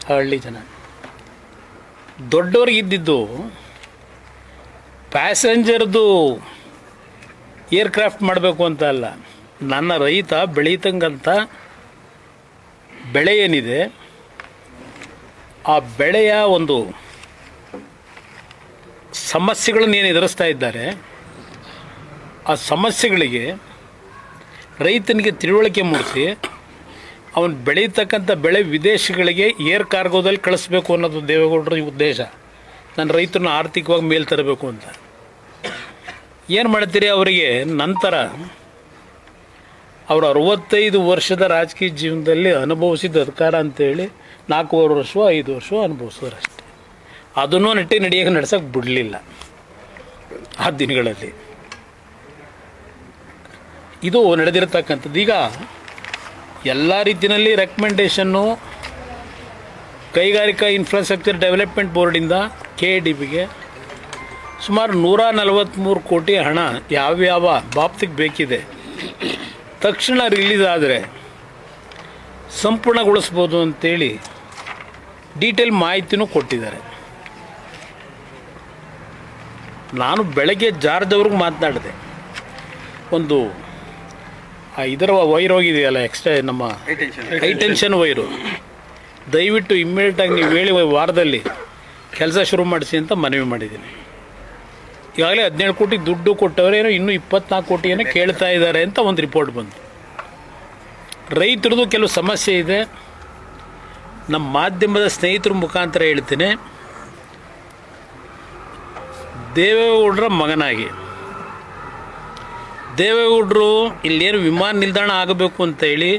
ಆ ಹಳ್ಳಿ ಜನ ದೊಡ್ಡವ್ರಿಗಿದ್ದಿದ್ದು ಪ್ಯಾಸೆಂಜರ್ದು ಏರ್ಕ್ರಾಫ್ಟ್ ಮಾಡಬೇಕು ಅಂತ ಅಲ್ಲ, ನನ್ನ ರೈತ ಬೆಳೀತಂಗಂಥ ಬೆಳೆ ಏನಿದೆ ಆ ಬೆಳೆಯ ಒಂದು ಸಮಸ್ಯೆಗಳನ್ನು ಏನು ಎದುರಿಸ್ತಾ ಇದ್ದಾರೆ, ಆ ಸಮಸ್ಯೆಗಳಿಗೆ ರೈತನಿಗೆ ತಿಳುವಳಿಕೆ ಮೂಡಿಸಿ ಅವನು ಬೆಳೀತಕ್ಕಂಥ ಬೆಳೆ ವಿದೇಶಗಳಿಗೆ ಏರ್ ಕಾರ್ಗೋದಲ್ಲಿ ಕಳಿಸ್ಬೇಕು ಅನ್ನೋದು ದೇವೇಗೌಡರ ಉದ್ದೇಶ. ನನ್ನ ರೈತರನ್ನ ಆರ್ಥಿಕವಾಗಿ ಮೇಲ್ ತರಬೇಕು ಅಂತ. ಏನು ಮಾಡ್ತೀರಿ ಅವರಿಗೆ? ನಂತರ ಅವರು 65 ವರ್ಷದ ರಾಜಕೀಯ ಜೀವನದಲ್ಲಿ ಅನುಭವಿಸಿದ ಅಧಿಕಾರ ಅಂತೇಳಿ 4 ವರ್ಷ 5 ವರ್ಷ ಅನುಭವಿಸೋರಷ್ಟೇ. ಅದನ್ನೂ ನಡೆಯೋಕೆ ನಡೆಸೋಕೆ ಬಿಡಲಿಲ್ಲ ಆ ದಿನಗಳಲ್ಲಿ. ಇದು ನಡೆದಿರತಕ್ಕಂಥದ್ದು. ಈಗ ಎಲ್ಲ ರೀತಿಯಲ್ಲಿ ರೆಕಮೆಂಡೇಷನ್ನು ಕೈಗಾರಿಕಾ ಇನ್ಫ್ರಾಸ್ಟ್ರಕ್ಚರ್ ಡೆವಲಪ್ಮೆಂಟ್ ಬೋರ್ಡಿಂದ KADBಗೆ ಸುಮಾರು 143 ಕೋಟಿ ಹಣ ಯಾವ್ಯಾವ ಬಾಬ್ತಿಗೆ ಬೇಕಿದೆ ತಕ್ಷಣ ರಿಲೀಸ್ ಆದರೆ ಸಂಪೂರ್ಣಗೊಳಿಸ್ಬೋದು ಅಂತೇಳಿ ಡೀಟೇಲ್ ಮಾಹಿತಿನೂ ಕೊಟ್ಟಿದ್ದಾರೆ. ನಾನು ಬೆಳಗ್ಗೆ ಜಾರ್ಜ್ ಅವ್ರಿಗೆ ಮಾತನಾಡಿದೆ. ಒಂದು ಇದರ ವೈರ್ ಹೋಗಿದೆಯಲ್ಲ ಎಕ್ಸ್ಟ್ರಾ ನಮ್ಮ ಹೈಟೆನ್ಷನ್ ವೈರು, ದಯವಿಟ್ಟು ಇಮ್ಮಿಡಿಯೇಟಾಗಿ ನೀವು ಹೇಳಿ ವಾರದಲ್ಲಿ ಕೆಲಸ ಶುರು ಮಾಡಿಸಿ ಅಂತ ಮನವಿ ಮಾಡಿದ್ದೀನಿ. ಈಗಾಗಲೇ 17 ಕೋಟಿ ದುಡ್ಡು ಕೊಟ್ಟವರೇನೋ ಇನ್ನೂ 24 ಕೋಟಿಯನ್ನು ಕೇಳ್ತಾ ಇದ್ದಾರೆ ಅಂತ ಒಂದು ರಿಪೋರ್ಟ್ ಬಂತು. ರೈತರದ್ದು ಕೆಲವು ಸಮಸ್ಯೆ ಇದೆ. ನಮ್ಮ ಮಾಧ್ಯಮದ ಸ್ನೇಹಿತರ ಮುಖಾಂತರ ಹೇಳ್ತೀನಿ, ದೇವೇಗೌಡರ ಮಗನಾಗಿ ದೇವೇಗೌಡರು ಇಲ್ಲೇನು ವಿಮಾನ ನಿಲ್ದಾಣ ಆಗಬೇಕು ಅಂತ ಹೇಳಿ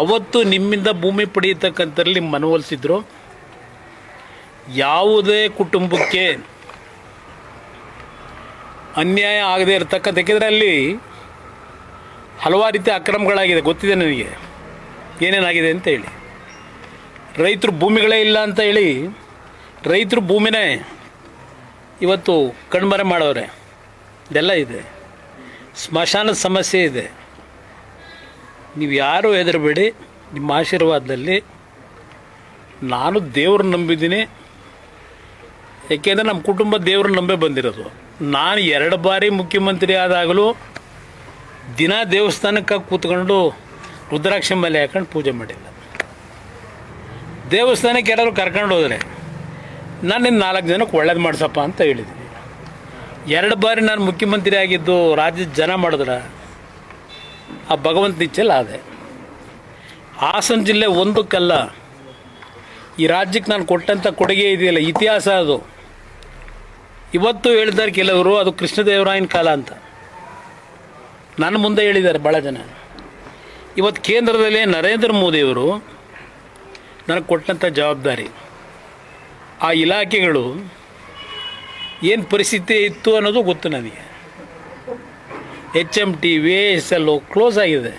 ಅವತ್ತು ನಿಮ್ಮಿಂದ ಭೂಮಿ ಪಡೆಯತಕ್ಕಂಥಲ್ಲಿ ಮನವೊಲಿಸಿದ್ರು. ಯಾವುದೇ ಕುಟುಂಬಕ್ಕೆ ಅನ್ಯಾಯ ಆಗದೆ ಇರತಕ್ಕಂಥ, ಯಾಕೆಂದರೆ ಅಲ್ಲಿ ಹಲವಾರು ರೀತಿಯ ಅಕ್ರಮಗಳಾಗಿದೆ, ಗೊತ್ತಿದೆ ನನಗೆ ಏನೇನಾಗಿದೆ ಅಂತ ಹೇಳಿ. ರೈತರು ಭೂಮಿಗಳೇ ಇಲ್ಲ ಅಂತ ಹೇಳಿ ರೈತರು ಭೂಮಿನೇ ಇವತ್ತು ಕಣ್ಮರೆ ಮಾಡವ್ರೆ. ಇದೆಲ್ಲ ಇದೆ. ಸ್ಮಶಾನದ ಸಮಸ್ಯೆ ಇದೆ. ನೀವು ಯಾರೂ ಹೆದರಬೇಡಿ. ನಿಮ್ಮ ಆಶೀರ್ವಾದದಲ್ಲಿ ನಾನು ದೇವ್ರನ್ನ ನಂಬಿದ್ದೀನಿ. ಏಕೆಂದರೆ ನಮ್ಮ ಕುಟುಂಬ ದೇವ್ರನ್ನ ನಂಬೇ ಬಂದಿರೋದು. ನಾನು 2 ಬಾರಿ ಮುಖ್ಯಮಂತ್ರಿ ಆದಾಗಲೂ ದಿನ ದೇವಸ್ಥಾನಕ್ಕೆ ಕೂತ್ಕೊಂಡು ರುದ್ರಾಕ್ಷಿ ಮೇಲೆ ಹಾಕೊಂಡು ಪೂಜೆ ಮಾಡಿಲ್ಲ. ದೇವಸ್ಥಾನಕ್ಕೆ ಯಾರಾದ್ರು ಕರ್ಕೊಂಡು ಹೋದರೆ ನಾನು ಇನ್ನು 4 ಜನಕ್ಕೆ ಒಳ್ಳೇದು ಮಾಡಿಸಪ್ಪ ಅಂತ ಹೇಳಿದ್ದೀನಿ. 2 ಬಾರಿ ನಾನು ಮುಖ್ಯಮಂತ್ರಿ ಆಗಿದ್ದು ರಾಜ್ಯದ ಜನ ಮಾಡಿದ್ರೆ ಆ ಭಗವಂತ ಇಚ್ಛೆಲ್ಲ ಆದೆ. ಹಾಸನ ಜಿಲ್ಲೆ ಒಂದಕ್ಕಲ್ಲ, ಈ ರಾಜ್ಯಕ್ಕೆ ನಾನು ಕೊಟ್ಟಂಥ ಕೊಡುಗೆ ಇದೆಯಲ್ಲ, ಇತಿಹಾಸ ಅದು. ಇವತ್ತು ಹೇಳಿದ್ದಾರೆ ಕೆಲವರು ಅದು ಕೃಷ್ಣದೇವರಾಯನ ಕಾಲ ಅಂತ. ನನ್ನ ಮುಂದೆ ಹೇಳಿದ್ದಾರೆ ಭಾಳ ಜನ. ಇವತ್ತು ಕೇಂದ್ರದಲ್ಲಿ ನರೇಂದ್ರ ಮೋದಿಯವರು ನನಗೆ ಕೊಟ್ಟಂಥ ಜವಾಬ್ದಾರಿ, ಆ ಇಲಾಖೆಗಳು ಏನು ಪರಿಸ್ಥಿತಿ ಇತ್ತು ಅನ್ನೋದು ಗೊತ್ತು ನನಗೆ. HMT, VASL ಕ್ಲೋಸ್ ಆಗಿದೆ.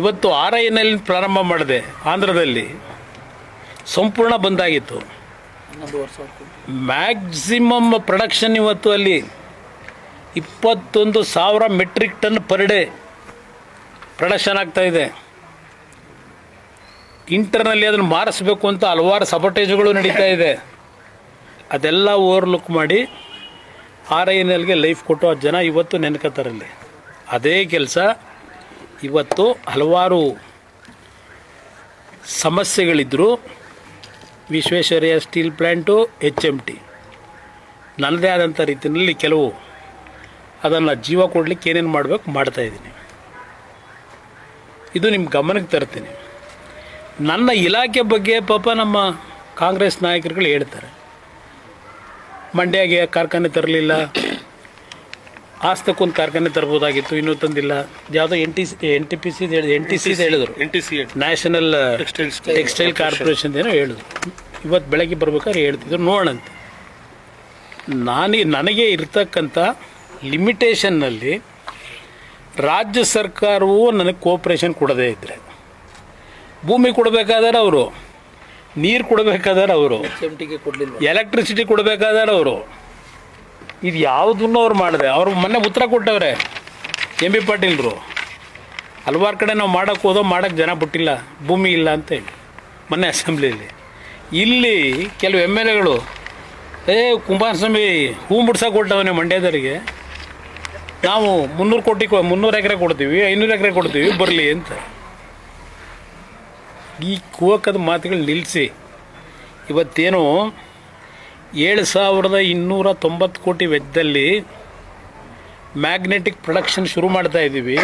ಇವತ್ತು RINL ಪ್ರಾರಂಭ ಮಾಡಿದೆ ಆಂಧ್ರದಲ್ಲಿ, ಸಂಪೂರ್ಣ ಬಂದಾಗಿತ್ತು. ಮ್ಯಾಕ್ಸಿಮಮ್ ಪ್ರೊಡಕ್ಷನ್ ಇವತ್ತು ಅಲ್ಲಿ 21,000 metric ton per day production ಆಗ್ತಾಯಿದೆ. ಇಂಟರ್ನಲ್ಲಿ ಅದನ್ನು ಮಾರಿಸ್ಬೇಕು ಅಂತ ಹಲವಾರು ಸಬಟೇಜ್ಗಳು ನಡೀತಾ ಇದೆ. ಅದೆಲ್ಲ ಓವರ್ಲುಕ್ ಮಾಡಿ RINLಗೆ ಲೈಫ್ ಕೊಟ್ಟು ಆ ಜನ ಇವತ್ತು ನೆನ್ಕೋತಾರಲ್ಲಿ. ಅದೇ ಕೆಲಸ ಇವತ್ತು ಹಲವಾರು ಸಮಸ್ಯೆಗಳಿದ್ದರು. ವಿಶ್ವೇಶ್ವರಯ್ಯ ಸ್ಟೀಲ್ ಪ್ಲ್ಯಾಂಟು, HMT ನನ್ನದೇ ಆದಂಥ ರೀತಿಯಲ್ಲಿ ಕೆಲವು ಅದನ್ನು ಜೀವ ಕೊಡಲಿಕ್ಕೆ ಏನೇನು ಮಾಡಬೇಕು ಮಾಡ್ತಾಯಿದ್ದೀನಿ. ಇದು ನಿಮ್ಮ ಗಮನಕ್ಕೆ ತರ್ತೀನಿ. ನನ್ನ ಇಲಾಖೆ ಬಗ್ಗೆ ಪಾಪ ನಮ್ಮ ಕಾಂಗ್ರೆಸ್ ನಾಯಕರುಗಳು ಹೇಳ್ತಾರೆ, ಮಂಡ್ಯಗೆ ಕಾರ್ಖಾನೆ ತರಲಿಲ್ಲ, ಆಸ್ತಕ್ಕೊಂದು ಕಾರ್ಖಾನೆ ತರ್ಬೋದಾಗಿತ್ತು, ಇನ್ನೂ ತಂದಿಲ್ಲ. ಯಾವುದೋ NTPC ಹೇಳಿದ್ರು, ನ್ಯಾಷನಲ್ ಟೆಕ್ಸ್ಟೈಲ್ ಕಾರ್ಪೊರೇಷನ್ ಏನೋ ಹೇಳಿದ್ರು. ಇವತ್ತು ಬೆಳಗ್ಗೆ ಬರ್ಬೇಕಾದ್ರೆ ಹೇಳ್ತಿದ್ರು, ನೋಡಂತೆ. ನನಗೆ ಇರ್ತಕ್ಕಂಥ ಲಿಮಿಟೇಷನ್ನಲ್ಲಿ ರಾಜ್ಯ ಸರ್ಕಾರವು ನನಗೆ ಕೋಆಪ್ರೇಷನ್ ಕೊಡದೇ ಇದ್ದರೆ, ಭೂಮಿ ಕೊಡಬೇಕಾದ್ರೆ ಅವರು, ನೀರು ಕೊಡಬೇಕಾದ್ರೆ ಅವರು, ಎಲೆಕ್ಟ್ರಿಸಿಟಿ ಕೊಡಬೇಕಾದ್ರೆ ಅವರು, ಇದು ಯಾವುದನ್ನು ಅವ್ರು ಮಾಡಿದೆ. ಅವ್ರು ಮೊನ್ನೆ ಉತ್ತರ ಕೊಟ್ಟವ್ರೆ MB ಪಾಟೀಲ್ರು. ಹಲವಾರು ಕಡೆ ನಾವು ಮಾಡೋಕ್ಕೆ ಹೋದೋ ಮಾಡೋಕ್ಕೆ ಜನ ಬಿಟ್ಟಿಲ್ಲ, ಭೂಮಿ ಇಲ್ಲ ಅಂತೇಳಿ ಮೊನ್ನೆ ಅಸೆಂಬ್ಲಿಯಲ್ಲಿ. ಇಲ್ಲಿ ಕೆಲವು MLAಗಳು ಕುಮಾರಸ್ವಾಮಿ ಹೂ ಮುಡ್ಸೋಕೆ ಕೊಟ್ಟವನೇ ಮಂಡ್ಯದವರಿಗೆ, ನಾವು 300 ಎಕರೆ ಕೊಡ್ತೀವಿ, 500 ಎಕರೆ ಕೊಡ್ತೀವಿ, ಬರಲಿ ಅಂತ. ಈ ಕೂವಕದ ಮಾತುಗಳು ನಿಲ್ಲಿಸಿ ಇವತ್ತೇನು 7,290 ಕೋಟಿ ವೆಚ್ಚದಲ್ಲಿ ಮ್ಯಾಗ್ನೆಟಿಕ್ ಪ್ರೊಡಕ್ಷನ್ ಶುರು ಮಾಡ್ತಾ ಇದ್ದೀವಿ.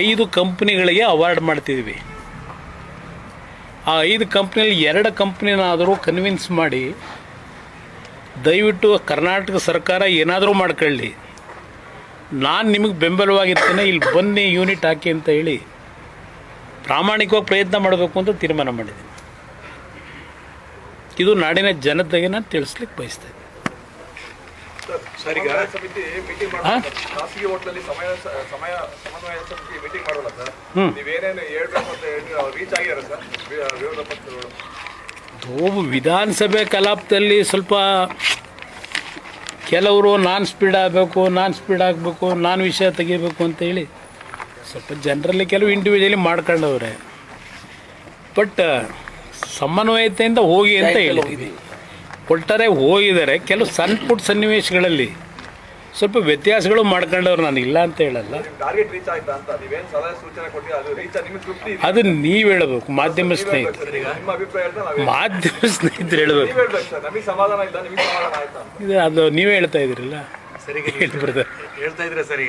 5 ಕಂಪ್ನಿಗಳಿಗೆ ಅವಾರ್ಡ್ ಮಾಡ್ತಿದ್ದೀವಿ. ಆ 5 ಕಂಪ್ನಿಯಲ್ಲಿ 2 ಕಂಪ್ನಿನಾದರೂ ಕನ್ವಿನ್ಸ್ ಮಾಡಿ ದಯವಿಟ್ಟು ಕರ್ನಾಟಕ ಸರ್ಕಾರ ಏನಾದರೂ ಮಾಡ್ಕೊಳ್ಳಿ, ನಾನು ನಿಮಗೆ ಬೆಂಬಲವಾಗಿರ್ತೇನೆ, ಇಲ್ಲಿ ಬನ್ನಿ ಯೂನಿಟ್ ಹಾಕಿ ಅಂತ ಹೇಳಿ ಪ್ರಾಮಾಣಿಕವಾಗಿ ಪ್ರಯತ್ನ ಮಾಡಬೇಕು ಅಂತ ತೀರ್ಮಾನ ಮಾಡಿದ್ದೀನಿ. ಇದು ನಾಡಿನ ಜನತೆಗೆ ನಾನು ತಿಳಿಸ್ಲಿಕ್ಕೆ ಬಯಸ್ತೇನೆ. ಸರ್ ಈಗ ಸಮಿತಿ ಮೀಟಿಂಗ್ ಮಾಡೋದು ಖಾಸಗಿ ಹೋಟ್ಲಲ್ಲಿ ಸಮನ್ವಯ ಸಮಿತಿ ಮೀಟಿಂಗ್ ಮಾಡೋಲ್ಲ ಸರ್. ನೀವೇನೇನು ಹೇಳ್ಬೇಕು ಅಂತ ಹೇಳಿ ರೀಚ್ ಆಗ್ಯಾರ ಸರ್ ವಿರೋಧ ಪಕ್ಷಗಳು? ವಿಧಾನಸಭೆ ಕಲಾಪದಲ್ಲಿ ಸ್ವಲ್ಪ ಕೆಲವರು ನಾನ್ ಸ್ಪೀಡ್ ಆಗಬೇಕು ನಾನು ವಿಷಯ ತೆಗಿಬೇಕು ಅಂತೇಳಿ ಸ್ವಲ್ಪ ಜನರಲ್ಲಿ ಕೆಲವು ಇಂಡಿವಿಜುವಲಿ ಮಾಡ್ಕೊಂಡವ್ರೆ. ಬಟ್ ಸಮನ್ವಯತೆಯಿಂದ ಹೋಗಿ ಅಂತ ಹೇಳಿದ್ವಿ. ಒಟ್ಟಾರೆ ಹೋಗಿದ್ದಾರೆ. ಕೆಲವು ಸಣ್ಣ ಪುಟ್ಟ ಸನ್ನಿವೇಶಗಳಲ್ಲಿ ಸ್ವಲ್ಪ ವ್ಯತ್ಯಾಸಗಳು ಮಾಡ್ಕೊಂಡವ್ರು, ನಾನು ಇಲ್ಲ ಅಂತ ಹೇಳಲ್ಲ. ಟಾರ್ಗೆಟ್ ರೀಚ್ ಆಯ್ತಾ ಅಂತ ನೀವೇನು ಸಲಹೆ ಸೂಚನೆ ಕೊಟ್ಟು ಅದು ರೀಚ್ ನಿಮಗೆ ತೃಪ್ತಿ ಇದೆ? ಅದು ನೀವು ಹೇಳಬೇಕು, ಮಾಧ್ಯಮ ಸ್ನೇಹಿತರು. ನಿಮ್ಮ ಅಭಿಪ್ರಾಯ ಹೇಳ್ತಾ ಮಾಧ್ಯಮ ಸ್ನೇಹಿತರು ಹೇಳಬೇಕು. ನೀವು ಹೇಳ್ಬೇಕು ಸರ್. ನಮಗೆ ಸಮಾಧಾನ ಇಲ್ಲ, ನಿಮಗೆ ಸಮಾಧಾನ ಆಯ್ತಾ? ಇದು ಅದು ನೀವೇ ಹೇಳ್ತಾ ಇದ್ದೀರಲ್ಲ. ಸರಿಗೆ ಹೇಳ್ತಾ ಇದ್ರೆ ಸರ್,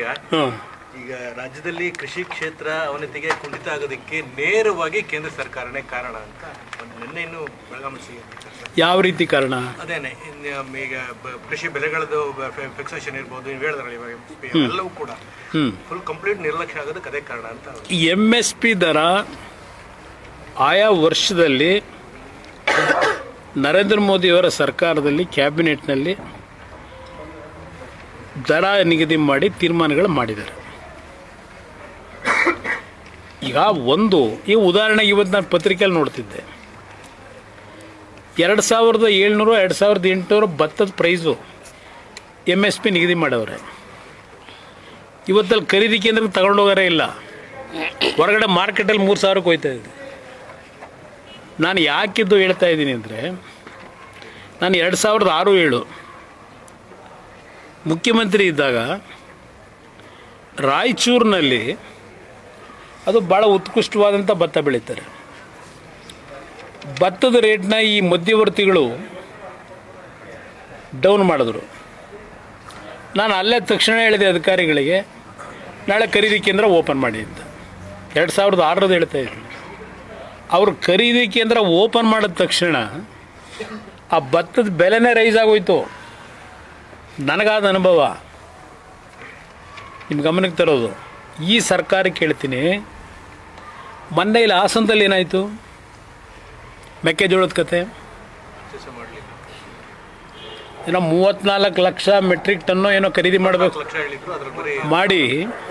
ಈಗ ರಾಜ್ಯದಲ್ಲಿ ಕೃಷಿ ಕ್ಷೇತ್ರ ಅವನತಿಗೆ ಕುಂಠಿತ ಆಗೋದಕ್ಕೆ ನೇರವಾಗಿ ಕೇಂದ್ರ ಸರ್ಕಾರನೇ ಕಾರಣ ಅಂತ ನಿನ್ನೆ ಇನ್ನು ಬೆಳಗಾವಿ ಯಾವ ರೀತಿ ಕಾರಣ? ಅದೇನೆ ಈಗ ಕೃಷಿ ಬೆಲೆಗಳದ್ದು ಫಿಕ್ಸೇಷನ್ ಇರ್ಬೋದು, ನೀವು ಹೇಳಿದ್ರಲ್ಲ ಇವಾಗ ಎಲ್ಲವೂ ಕೂಡ ಫುಲ್ ಕಂಪ್ಲೀಟ್ ನಿರ್ಲಕ್ಷ್ಯ ಆಗೋದಕ್ಕೆ ಅದೇ ಕಾರಣ ಅಂತ. MSP ದರ ಆಯಾ ವರ್ಷದಲ್ಲಿ ನರೇಂದ್ರ ಮೋದಿಯವರ ಸರ್ಕಾರದಲ್ಲಿ ಕ್ಯಾಬಿನೆಟ್ನಲ್ಲಿ ದರ ನಿಗದಿ ಮಾಡಿ ತೀರ್ಮಾನಗಳು ಮಾಡಿದ್ದಾರೆ. ಈಗ ಈ ಉದಾಹರಣೆಗೆ ಇವತ್ತು ನಾನು ಪತ್ರಿಕೆಯಲ್ಲಿ ನೋಡ್ತಿದ್ದೆ, 2700 2800 ಭತ್ತದ ಪ್ರೈಸು MSP ನಿಗದಿ ಮಾಡವ್ರೆ. ಇವತ್ತಲ್ಲಿ ಖರೀದಿ ಕೇಂದ್ರಕ್ಕೆ ತಗೊಂಡೋಗಾರೇ ಇಲ್ಲ. ಹೊರಗಡೆ ಮಾರ್ಕೆಟಲ್ಲಿ 3000ಕ್ಕೆ ಹೋಯ್ತಾ ಇದೆ. ನಾನು ಯಾಕಿದ್ದು ಹೇಳ್ತಾ ಇದ್ದೀನಿ ಅಂದರೆ, ನಾನು 2006-07 ಮುಖ್ಯಮಂತ್ರಿ ಇದ್ದಾಗ ರಾಯಚೂರಿನಲ್ಲಿ ಅದು ಭಾಳ ಉತ್ಕೃಷ್ಟವಾದಂಥ ಭತ್ತ ಬೆಳೀತಾರೆ. ಭತ್ತದ ರೇಟ್ನ ಈ ಮಧ್ಯವರ್ತಿಗಳು ಡೌನ್ ಮಾಡಿದ್ರು. ನಾನು ಅಲ್ಲೇ ತಕ್ಷಣ ಹೇಳಿದೆ ಅಧಿಕಾರಿಗಳಿಗೆ, ನಾಳೆ ಖರೀದಿ ಕೇಂದ್ರ ಓಪನ್ ಮಾಡಿ ಅಂತ. 2006 ಹೇಳ್ತಾ ಇದ್ರು. ಅವರು ಖರೀದಿ ಕೇಂದ್ರ ಓಪನ್ ಮಾಡಿದ ತಕ್ಷಣ ಆ ಭತ್ತದ ಬೆಲೆನೇ ರೈಸ್ ಆಗೋಯ್ತು. ನನಗಾದ ಅನುಭವ ನಿಮ್ಮ ಗಮನಕ್ಕೆ ತರೋದು. ಈ ಸರ್ಕಾರಕ್ಕೆ ಹೇಳ್ತೀನಿ, ಮೊನ್ನೆ ಇಲ್ಲಿ ಹಾಸನದಲ್ಲಿ ಏನಾಯಿತು? ಮೆಕ್ಕೆಜೋಳದ ಕತೆ ಏನೋ 34 ಲಕ್ಷ ಮೆಟ್ರಿಕ್ ಟನ್ನು ಏನೋ ಖರೀದಿ ಮಾಡಬೇಕು ಮಾಡಿ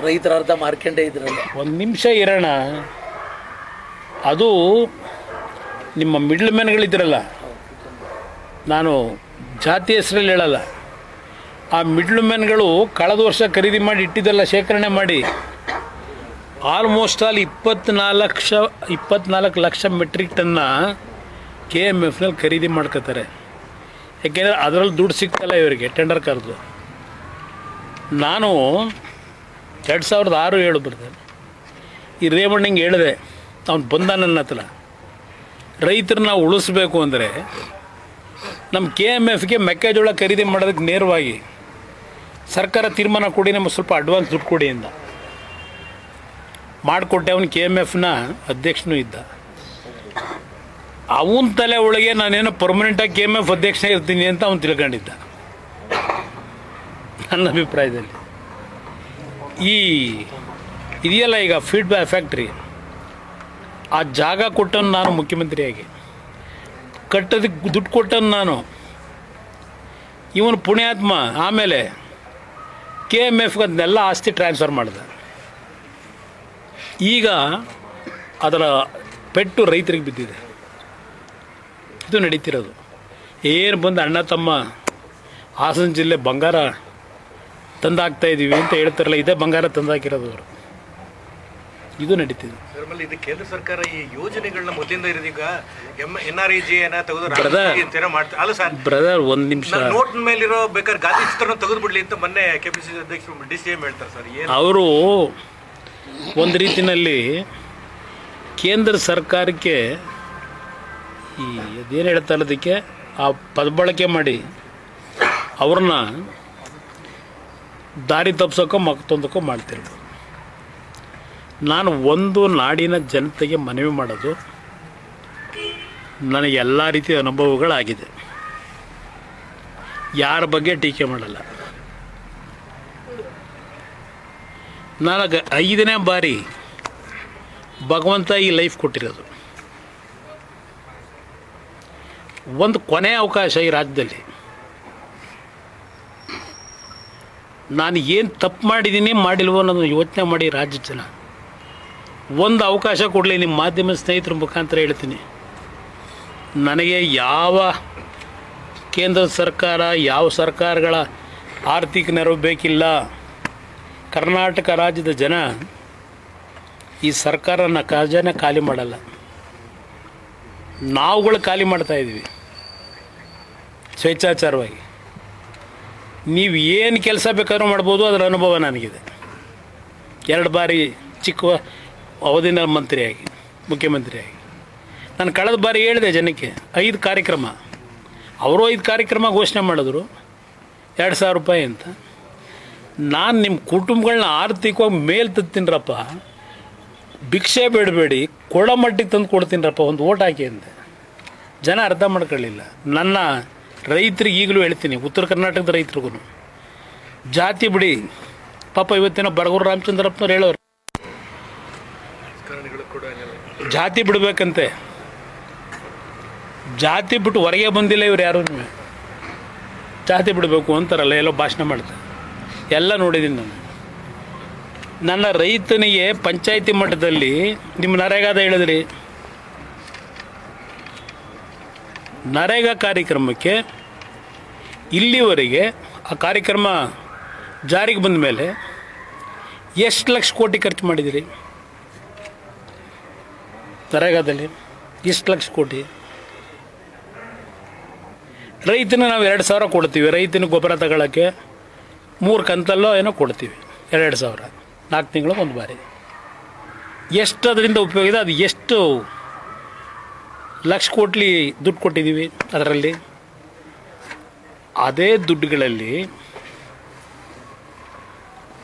ರೈತರ ಅರ್ಧ ಮಾರ್ಕೊಂಡೇ ಇದ್ರಲ್ಲ. ಒಂದು ನಿಮಿಷ ಇರೋಣ. ಅದು ನಿಮ್ಮ ಮಿಡ್ಲ್ ಮ್ಯಾನ್ಗಳಿದ್ರಲ್ಲ, ನಾನು ಜಾತಿ ಹೆಸರಲ್ಲಿ ಹೇಳಲ್ಲ, ಆ ಮಿಡ್ಲ್ ಮ್ಯಾನ್ಗಳು ಕಳೆದ ವರ್ಷ ಖರೀದಿ ಮಾಡಿ ಇಟ್ಟಿದ್ದೆಲ್ಲ ಶೇಖರಣೆ ಮಾಡಿ ಆಲ್ಮೋಸ್ಟ್ ಆಲ್ 24 ಲಕ್ಷ ಮೆಟ್ರಿಕ್ ಟನ್ನ KMFನಲ್ಲಿ ಖರೀದಿ ಮಾಡ್ಕೋತಾರೆ. ಯಾಕೆಂದರೆ ಅದರಲ್ಲಿ ದುಡ್ಡು ಸಿಗ್ತಲ್ಲ ಇವರಿಗೆ, ಟೆಂಡರ್ ಕರೆದು. ನಾನು 2006-07 ಬರ್ತೇನೆ, ಈ ರೇವಣ್ಣಂಗೆ ಹೇಳಿದೆ, ಅವ್ನು ಬಂದ ನನ್ನ ಹತ್ರ, ರೈತರನ್ನ ಉಳಿಸ್ಬೇಕು ಅಂದರೆ ನಮ್ಮ KMFಗೆ ಮೆಕ್ಕೆಜೋಳ ಖರೀದಿ ಮಾಡೋದಕ್ಕೆ ನೇರವಾಗಿ ಸರ್ಕಾರ ತೀರ್ಮಾನ ಕೊಡಿ, ನಮಗೆ ಸ್ವಲ್ಪ ಅಡ್ವಾನ್ಸ್ ದುಡ್ಡು ಕೊಡಿ ಅಂತ ಮಾಡಿಕೊಟ್ಟೆ. ಅವನು KMFನ ಅಧ್ಯಕ್ಷನೂ ಇದ್ದ. ಅವನ ತಲೆ ಒಳಗೆ ನಾನೇನೋ ಪರ್ಮನೆಂಟಾಗಿ KMF ಅಧ್ಯಕ್ಷನೇ ಇರ್ತೀನಿ ಅಂತ ಅವನು ತಿಳ್ಕೊಂಡಿದ್ದ. ನನ್ನ ಅಭಿಪ್ರಾಯದಲ್ಲಿ ಇದೆಯಲ್ಲ ಈಗ ಫೀಡ್ಬ್ಯಾಕ್ ಫ್ಯಾಕ್ಟ್ರಿ, ಆ ಜಾಗ ಕೊಟ್ಟನು ನಾನು ಮುಖ್ಯಮಂತ್ರಿಯಾಗಿ, ಕಟ್ಟೋದಕ್ಕೆ ದುಡ್ಡು ಕೊಟ್ಟನು ನಾನು. ಇವನು ಪುಣ್ಯಾತ್ಮ ಆಮೇಲೆ KMFಗೆ ಅದನ್ನೆಲ್ಲ ಆಸ್ತಿ ಟ್ರಾನ್ಸ್ಫರ್ ಮಾಡಿದ. ಈಗ ಅದರ ಪೆಟ್ಟು ರೈತರಿಗೆ ಬಿದ್ದಿದೆ. ಇದು ನಡೀತಿರೋದು. ಏನು ಬಂದು ಅಣ್ಣ ತಮ್ಮ ಹಾಸನ ಜಿಲ್ಲೆ ಬಂಗಾರ ತಂದಾಕ್ತಾಯಿದ್ದೀವಿ ಅಂತ ಹೇಳ್ತಾರಲ್ಲ, ಇದೇ ಬಂಗಾರ ತಂದಾಕಿರೋದು ಅವರು. ಇದು ನಡೀತಿದೆ. ಇದು ಕೇಂದ್ರ ಸರ್ಕಾರ ಈ ಯೋಜನೆಗಳನ್ನ ಮೊದಲಿಂದ ಇರೋದು. ಈಗ NREG ತೆಗೆದು ಅಲ್ಲ ಸರ್ ಬ್ರದರ್, ಒಂದು ನಿಮಿಷ. ನೋಟ್ ಮೇಲಿರೋ ಬೇಕಾದ್ರೆ ಗಾಂಧಿ ಚಿತ್ರನ ತೆಗೆದು ಬಿಡ್ಲಿ ಅಂತ ಮೊನ್ನೆ KPCC ಅಧ್ಯಕ್ಷರು DCM ಹೇಳ್ತಾರೆ ಸರ್. ಅವರು ಒಂದು ರೀತಿಯಲ್ಲಿ ಕೇಂದ್ರ ಸರ್ಕಾರಕ್ಕೆ ಅದೇನು ಹೇಳ್ತಾರೆ ಅದಕ್ಕೆ ಆ ಪದಬಳಕೆ ಮಾಡಿ ಅವ್ರನ್ನ ದಾರಿ ತಪ್ಪಿಸೋಕ್ಕೋ ಮತ್ತೊಂದಕ್ಕೋ ಮಾಡ್ತಿರ್ಬೋದು. ನಾನು ಒಂದು ನಾಡಿನ ಜನತೆಗೆ ಮನವಿ ಮಾಡೋದು, ನನಗೆ ಎಲ್ಲ ರೀತಿಯ ಅನುಭವಗಳಾಗಿದೆ, ಯಾರ ಬಗ್ಗೆ ಟೀಕೆ ಮಾಡಲ್ಲ. ನನಗೆ 5ನೇ ಬಾರಿ ಭಗವಂತ ಈ ಲೈಫ್ ಕೊಟ್ಟಿರೋದು. ಒಂದು ಕೊನೆ ಅವಕಾಶ ಈ ರಾಜ್ಯದಲ್ಲಿ. ನಾನು ಏನು ತಪ್ಪು ಮಾಡಿದ್ದೀನಿ ಮಾಡಿಲ್ವೋ ಅನ್ನೋದು ಯೋಚನೆ ಮಾಡಿ ರಾಜ್ಯ ಜನ ಒಂದು ಅವಕಾಶ ಕೊಡಲಿ. ನಿಮ್ಮ ಮಾಧ್ಯಮ ಸ್ನೇಹಿತರ ಮುಖಾಂತರ ಹೇಳ್ತೀನಿ, ನನಗೆ ಯಾವ ಕೇಂದ್ರ ಸರ್ಕಾರ ಯಾವ ಸರ್ಕಾರಗಳ ಆರ್ಥಿಕ ನೆರವು ಬೇಕಿಲ್ಲ. ಕರ್ನಾಟಕ ರಾಜ್ಯದ ಜನ ಈ ಸರ್ಕಾರನ ಖಜಾನೆ ಖಾಲಿ ಮಾಡಲ್ಲ, ನಾವುಗಳು ಖಾಲಿ ಮಾಡ್ತಾಯಿದ್ವಿ ಸ್ವೇಚ್ಛಾಚಾರವಾಗಿ. ನೀವು ಏನು ಕೆಲಸ ಬೇಕಾದ್ರೂ ಮಾಡ್ಬೋದು, ಅದರ ಅನುಭವ ನನಗಿದೆ. 2 ಬಾರಿ ಚಿಕ್ಕ ಅವಧಿನ ಮಂತ್ರಿಯಾಗಿ ಮುಖ್ಯಮಂತ್ರಿಯಾಗಿ ನಾನು ಕಳೆದ ಬಾರಿ ಹೇಳಿದೆ ಜನಕ್ಕೆ 5 ಕಾರ್ಯಕ್ರಮ, ಅವರು 5 ಕಾರ್ಯಕ್ರಮ ಘೋಷಣೆ ಮಾಡಿದ್ರು 2,000 ರೂಪಾಯಿ ಅಂತ. ನಾನು ನಿಮ್ಮ ಕುಟುಂಬಗಳನ್ನ ಆರ್ಥಿಕವಾಗಿ ಮೇಲೆ ತತ್ತೀನಿರಪ್ಪ, ಭಿಕ್ಷೆ ಬೇಡಬೇಡಿ ಕೊಡೋ ಮಟ್ಟಿಗೆ ತಂದು ಕೊಡ್ತೀನಿರಪ್ಪ, ಒಂದು ಓಟ್ ಹಾಕಿ ಅಂದೆ. ಜನ ಅರ್ಥ ಮಾಡ್ಕೊಳ್ಳಿಲ್ಲ. ನನ್ನ ರೈತರಿಗೆ ಈಗಲೂ ಹೇಳ್ತೀನಿ, ಉತ್ತರ ಕರ್ನಾಟಕದ ರೈತರಿಗೂ ಜಾತಿ ಬಿಡಿ. ಪಾಪ ಇವತ್ತಿನ ಬರಗೂರು ರಾಮಚಂದ್ರಪ್ಪನವ್ರು ಹೇಳೋರು ಜಾತಿ ಬಿಡಬೇಕಂತೆ. ಜಾತಿ ಬಿಟ್ಟು ಹೊರಗೆ ಬಂದಿಲ್ಲ ಇವ್ರು ಯಾರೂ. ಜಾತಿ ಬಿಡಬೇಕು ಅಂತಾರಲ್ಲ, ಎಲ್ಲೋ ಭಾಷಣ ಮಾಡ್ತಾರೆ, ಎಲ್ಲ ನೋಡಿದ್ದೀನಿ ನಾನು. ನನ್ನ ರೈತನಿಗೆ ಪಂಚಾಯಿತಿ ಮಟ್ಟದಲ್ಲಿ ನಿಮ್ಮ ನರೇಗಾದ ಹೇಳಿದ್ರಿ, ನರೇಗಾ ಕಾರ್ಯಕ್ರಮಕ್ಕೆ ಇಲ್ಲಿವರೆಗೆ ಆ ಕಾರ್ಯಕ್ರಮ ಜಾರಿಗೆ ಬಂದ ಮೇಲೆ ಎಷ್ಟು ಲಕ್ಷ ಕೋಟಿ ಖರ್ಚು ಮಾಡಿದಿರಿ? ನರೇಗಾದಲ್ಲಿ ಎಷ್ಟು ಲಕ್ಷ ಕೋಟಿ? ರೈತನ ನಾವು 2,000 ಕೊಡ್ತೀವಿ, ರೈತನ ಗೊಬ್ಬರ ತಗೊಳ್ಳೋಕ್ಕೆ 3 ಕಂತಲ್ಲೋ ಏನೋ ಕೊಡ್ತೀವಿ, 2,000 4 ತಿಂಗಳು ಒಂದು ಬಾರಿ. ಎಷ್ಟು ಅದರಿಂದ ಉಪಯೋಗ ಇದೆ? ಅದು ಎಷ್ಟು ಲಕ್ಷ ಕೋಟಿ ದುಡ್ಡು ಕೊಟ್ಟಿದ್ದೀವಿ ಅದರಲ್ಲಿ? ಅದೇ ದುಡ್ಡುಗಳಲ್ಲಿ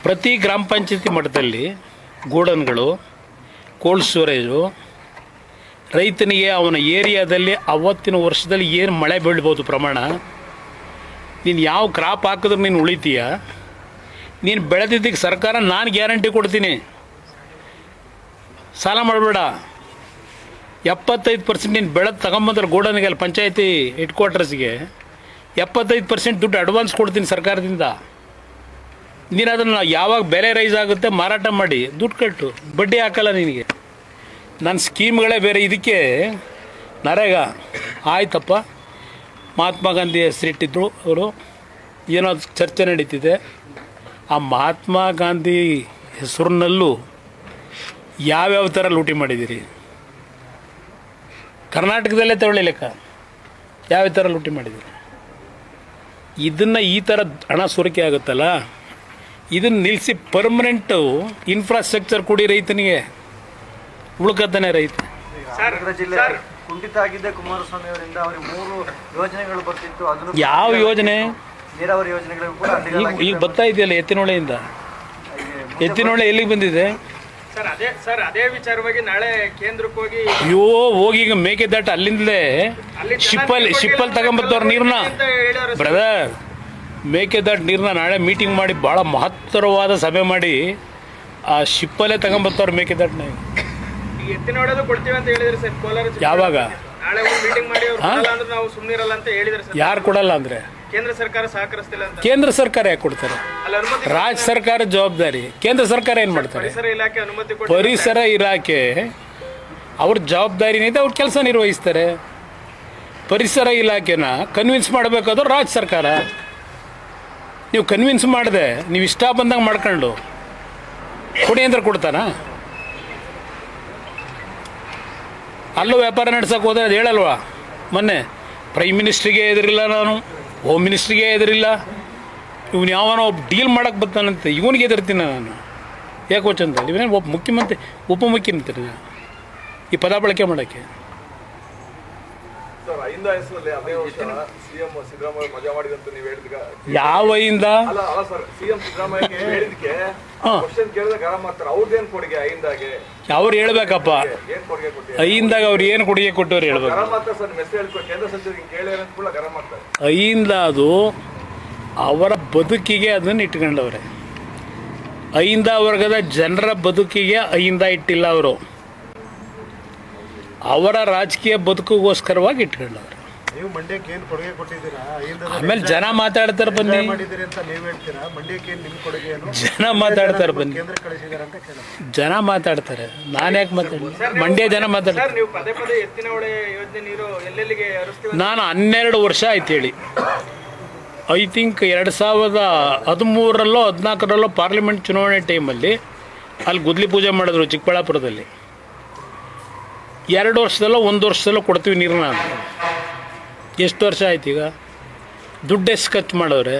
ಪ್ರತಿ ಗ್ರಾಮ ಪಂಚಾಯತಿ ಮಟ್ಟದಲ್ಲಿ ಗೋಡನ್ಗಳು, ಕೋಲ್ಡ್ ಸ್ಟೋರೇಜು, ರೈತನಿಗೆ ಅವನ ಏರಿಯಾದಲ್ಲಿ ಅವತ್ತಿನ ವರ್ಷದಲ್ಲಿ ಏನು ಮಳೆ ಬೀಳ್ಬೋದು ಪ್ರಮಾಣ, ನೀನು ಯಾವ ಕ್ರಾಪ್ ಹಾಕಿದ್ರೆ ನೀನು ಉಳಿತೀಯ, ನೀನು ಬೆಳೆದಿದ್ದಕ್ಕೆ ಸರ್ಕಾರ ನಾನು ಗ್ಯಾರಂಟಿ ಕೊಡ್ತೀನಿ, ಸಾಲ ಮಾಡಬೇಡ, 75% ನೀನು ಬೆಳೆದು ತಗೊಂಬಂದ್ರೆ ಗೋಡನ್ಗೆ ಅಲ್ಲಿ ಪಂಚಾಯತಿ ಹೆಡ್ ಕ್ವಾರ್ಟರ್ಸ್ಗೆ 75% ದುಡ್ಡು ಅಡ್ವಾನ್ಸ್ ಕೊಡ್ತೀನಿ ಸರ್ಕಾರದಿಂದ. ನೀನು ಅದನ್ನು ಯಾವಾಗ ಬೆಲೆ ರೈಸ್ ಆಗುತ್ತೆ ಮಾರಾಟ ಮಾಡಿ ದುಡ್ಡು ಕಟ್ಟು, ಬಡ್ಡಿ ಹಾಕಲ್ಲ ನಿನಗೆ. ನನ್ನ ಸ್ಕೀಮ್ಗಳೇ ಬೇರೆ. ಇದಕ್ಕೆ ನರೇಗಾ ಆಯ್ತಪ್ಪ, ಮಹಾತ್ಮ ಗಾಂಧಿ ಹೆಸರಿಟ್ಟಿದ್ರು ಅವರು, ಏನೋ ಚರ್ಚೆ ನಡೀತಿದೆ. ಆ ಮಹಾತ್ಮ ಗಾಂಧಿ ಹೆಸರಿನಲ್ಲೂ ಯಾವ್ಯಾವ ಥರ ಲೂಟಿ ಮಾಡಿದ್ದೀರಿ? ಕರ್ನಾಟಕದಲ್ಲೇ ತಗೊಳ್ಳಿ ಲೆಕ್ಕ, ಯಾವ್ಯಾವ ಥರ ಲೂಟಿ ಮಾಡಿದ್ದೀರಿ? ಇದನ್ನು ಈ ಥರ ಹಣ ಸೋರಿಕೆ ಆಗುತ್ತಲ್ಲ, ಇದನ್ನು ನಿಲ್ಲಿಸಿ ಪರ್ಮನೆಂಟು ಇನ್ಫ್ರಾಸ್ಟ್ರಕ್ಚರ್ ಕೊಡಿ ರೈತನಿಗೆ, ಉಳ್ಕತ್ತಾನೆ ರೈತ. ಜಿಲ್ಲೆ ಕುಂಠಿತ ಆಗಿದ್ದೆ ಕುಮಾರಸ್ವಾಮಿ ಅವರಿಂದ. ಅವರಿಗೆ 3 ಯೋಜನೆಗಳು ಬರ್ತಿತ್ತು, ಅದನ್ನು ಯಾವ ಯೋಜನೆ? ನೀರಾವರಿ ಯೋಜನೆಗಳು ಕೂಡ ಈಗ ಬರ್ತಾ ಇದೆಯಲ್ಲ ಎತ್ತಿನೊಳೆಯಿಂದ. ಎತ್ತಿನೊಳೆ ಎಲ್ಲಿಗೆ ಬಂದಿದೆ? ಅದೇ ವಿಚಾರವಾಗಿ ನಾಳೆ ಕೇಂದ್ರಕ್ಕೆ ಹೋಗಿ ಹೋಗಿ ಈಗ ಮೇಕೆದಾಟು ಅಲ್ಲಿಂದಲೇ ಶಿಪ್ಪಲ್ಲಿ ತಗೊಂಬತ್ತವ್ರ ನೀರನ್ನ. ಬ್ರದರ್, ಮೇಕೆದಾಟು ನೀರನ್ನ ನಾಳೆ ಮೀಟಿಂಗ್ ಮಾಡಿ ಭಾಳ ಮಹತ್ತರವಾದ ಸಭೆ ಮಾಡಿ ಆ ಶಿಪ್ಪಲ್ಲೇ ತಗೊಂಬತ್ತವ್ರ ಮೇಕೆದಾಟನ್ನ. ಎತ್ತಿನೊಡೆದು ಕೊಡ್ತೀವಿ ಅಂತ ಹೇಳಿದ್ರಿ ಸರ್ ಕೋಲಾರ. ಯಾವಾಗ? ನಾಳೆ ಒಂದು ಮೀಟಿಂಗ್ ಮಾಡಿ ಅಂದ್ರೆ ನಾವು ಸುಮ್ಮನಿರಲ್ಲ ಅಂತ ಹೇಳಿದ್ರಿ ಸರ್. ಯಾರು ಕೊಡಲ್ಲ ಅಂದರೆ? ಕೇಂದ್ರ ಸರ್ಕಾರ ಸಹಕರಿಸ್ತಿಲ್ಲ ಅಂತ. ಕೇಂದ್ರ ಸರ್ಕಾರ ಯಾಕೆ ಕೊಡ್ತಾರೆ? ರಾಜ್ಯ ಸರ್ಕಾರ ಜವಾಬ್ದಾರಿ. ಕೇಂದ್ರ ಸರ್ಕಾರ ಏನು ಮಾಡ್ತಾರೆ? ಪರಿಸರ ಇಲಾಖೆ ಅನುಮತಿ ಪರಿಸರ ಇಲಾಖೆ ಅವ್ರ ಜವಾಬ್ದಾರಿನೇ ಇದೆ, ಅವ್ರ ಕೆಲಸ ನಿರ್ವಹಿಸ್ತಾರೆ. ಪರಿಸರ ಇಲಾಖೆನ ಕನ್ವಿನ್ಸ್ ಮಾಡಬೇಕಾದ್ರೂ ರಾಜ್ಯ ಸರ್ಕಾರ. ನೀವು ಕನ್ವಿನ್ಸ್ ಮಾಡಿದೆ, ನೀವು ಇಷ್ಟ ಬಂದಂಗೆ ಮಾಡ್ಕೊಂಡು ಕೊಡಿ ಅಂದ್ರೆ ಕೊಡ್ತಾನ? ಅಲ್ಲೂ ವ್ಯಾಪಾರ ನಡ್ಸೋಕೆ ಹೋದ್ರೆ ಅದು ಹೇಳಲ್ವಾ? ಮೊನ್ನೆ ಪ್ರೈಮ್ ಮಿನಿಸ್ಟ್ರಿಗೆ ಎದುರಿಲ್ಲ, ನಾನು ಹೋಮ್ ಮಿನಿಸ್ಟ್ರಿಗೆ ಎದುರಿಲ್ಲ, ಇವನು ಯಾವನೋ ಒಬ್ಬ ಡೀಲ್ ಮಾಡೋಕ್ಕೆ ಬರ್ತಾನಂತೆ, ಇವನಿಗೆ ಎದುರ್ತೀನಿ ನಾನು. ಯಾಕೆ ಚಂದ? ಇವನೇನು ಒಬ್ಬ ಮುಖ್ಯಮಂತ್ರಿ ಉಪಮುಖ್ಯಮಂತ್ರಿ ಈ ಪದ ಬಳಕೆ ಮಾಡೋಕ್ಕೆ? ಸರ್, ಅಹಿಂದ ಹೆಸರಲ್ಲಿ ಅದೇ ವರ್ಷ ಸಿಎಂ ಸಿದ್ದರಾಮಯ್ಯ ಮಜಾ ಮಾಡಿದಂತ ನೀವು ಹೇಳಿದ್ಗ ಯಾವ ಅಹಿಂದ? ಅಲ್ಲ ಸರ್, ಸಿಎಂ ಸಿದ್ದರಾಮಯ್ಯ ಹೇಳಿದ್ಕೆ ಕ್ವಶನ್ ಕೇಳಿದ್ರೆ ಗರಂ ಮಾಡ್ತಾರೆ. ಅವ್ರದ್ದೇನ್ ಕೊಡುಗೆ ಅಹಿಂದಾಗೆ? ಅವ್ರು ಹೇಳ್ಬೇಕಪ್ಪ, ಏನ್ ಕೊಡುಗೆ ಕೊಟ್ಟಿ ಅಹಿಂದಾಗ ಅವ್ರು ಏನು ಕೊಡುಗೆ ಕೊಟ್ಟವ್ರು ಹೇಳ್ಬೇಕು. ಗರಂ ಮಾಡ್ತಾರೆ ಸರ್. ಮೆಸೇಜ್ ಕೇಂದ್ರ ಸಚಿವರಿಗೆ ಕೇಳಿ ಅಂತ ಕೂಡ ಗರಂ ಮಾಡ್ತಾರೆ. ಅಹಿಂದ ಅದು ಅವರ ಬದುಕಿಗೆ ಅದನ್ನು ಇಟ್ಕೊಂಡವ್ರೆ. ಅಹಿಂದ ವರ್ಗದ ಜನರ ಬದುಕಿಗೆ ಅಹಿಂದ ಇಟ್ಟಿಲ್ಲ ಅವರು, ಅವರ ರಾಜಕೀಯ ಬದುಕಿಗೋಸ್ಕರವಾಗಿ ಇಟ್ಕೊಂಡವ್ರೆ. ನೀವು ಮಂಡ್ಯಕ್ಕೆ ಏನು ಕೊಡುಗೆ ಕೊಟ್ಟಿದ್ದೀರಾ? ಆಮೇಲೆ ಜನ ಮಾತಾಡ್ತಾರೆ ಬನ್ನಿ, ಮಾಡಿದ್ದೀರಿ ಅಂತ ನೀವು ಹೇಳ್ತೀರಾ. ಮಂಡ್ಯಕ್ಕೆ ಏನು ನಿಮ್ಮ ಕೊಡುಗೆ ಏನು? ಜನ ಮಾತಾಡ್ತಾರೆ ಬನ್ನಿ, ಕೇಂದ್ರ ಕಳಿಸಿದಾರೆ ಅಂತ ಕೇಳಿ. ಜನ ಮಾತಾಡ್ತಾರೆ. ನಾನು ಯಾಕೆ ಮಾತಾಡಿ? ಮಂಡ್ಯ ಜನ ಮಾತಾಡ್ತಾರೆ. ನೀವು ಪದೇ ಪದೇ ಎತ್ತಿನ ಹೊಳೆ ಯೋಜನೆ ನೀರು ಎಲ್ಲೆಲ್ಲಿಗೆ ಹರಿಸ್ತೀವಿ? ನಾನು 12 ವರ್ಷ ಆಯ್ತು ಹೇಳಿ. ಐ ಥಿಂಕ್ 2013ರಲ್ಲೋ 14ರಲ್ಲೋ ಪಾರ್ಲಿಮೆಂಟ್ ಚುನಾವಣೆ ಟೈಮಲ್ಲಿ ಅಲ್ಲಿ ಗುದ್ಲಿ ಪೂಜೆ ಮಾಡಿದ್ರು ಚಿಕ್ಕಬಳ್ಳಾಪುರದಲ್ಲಿ. 2 ವರ್ಷದಲ್ಲೋ 1 ವರ್ಷದಲ್ಲೋ ಕೊಡ್ತೀವಿ ನೀರನ್ನ ಅಂತ. ಎಷ್ಟು ವರ್ಷ ಆಯ್ತು ಈಗ? ದುಡ್ಡು ಎಷ್ಟು ಖರ್ಚು ಮಾಡೋರೆ?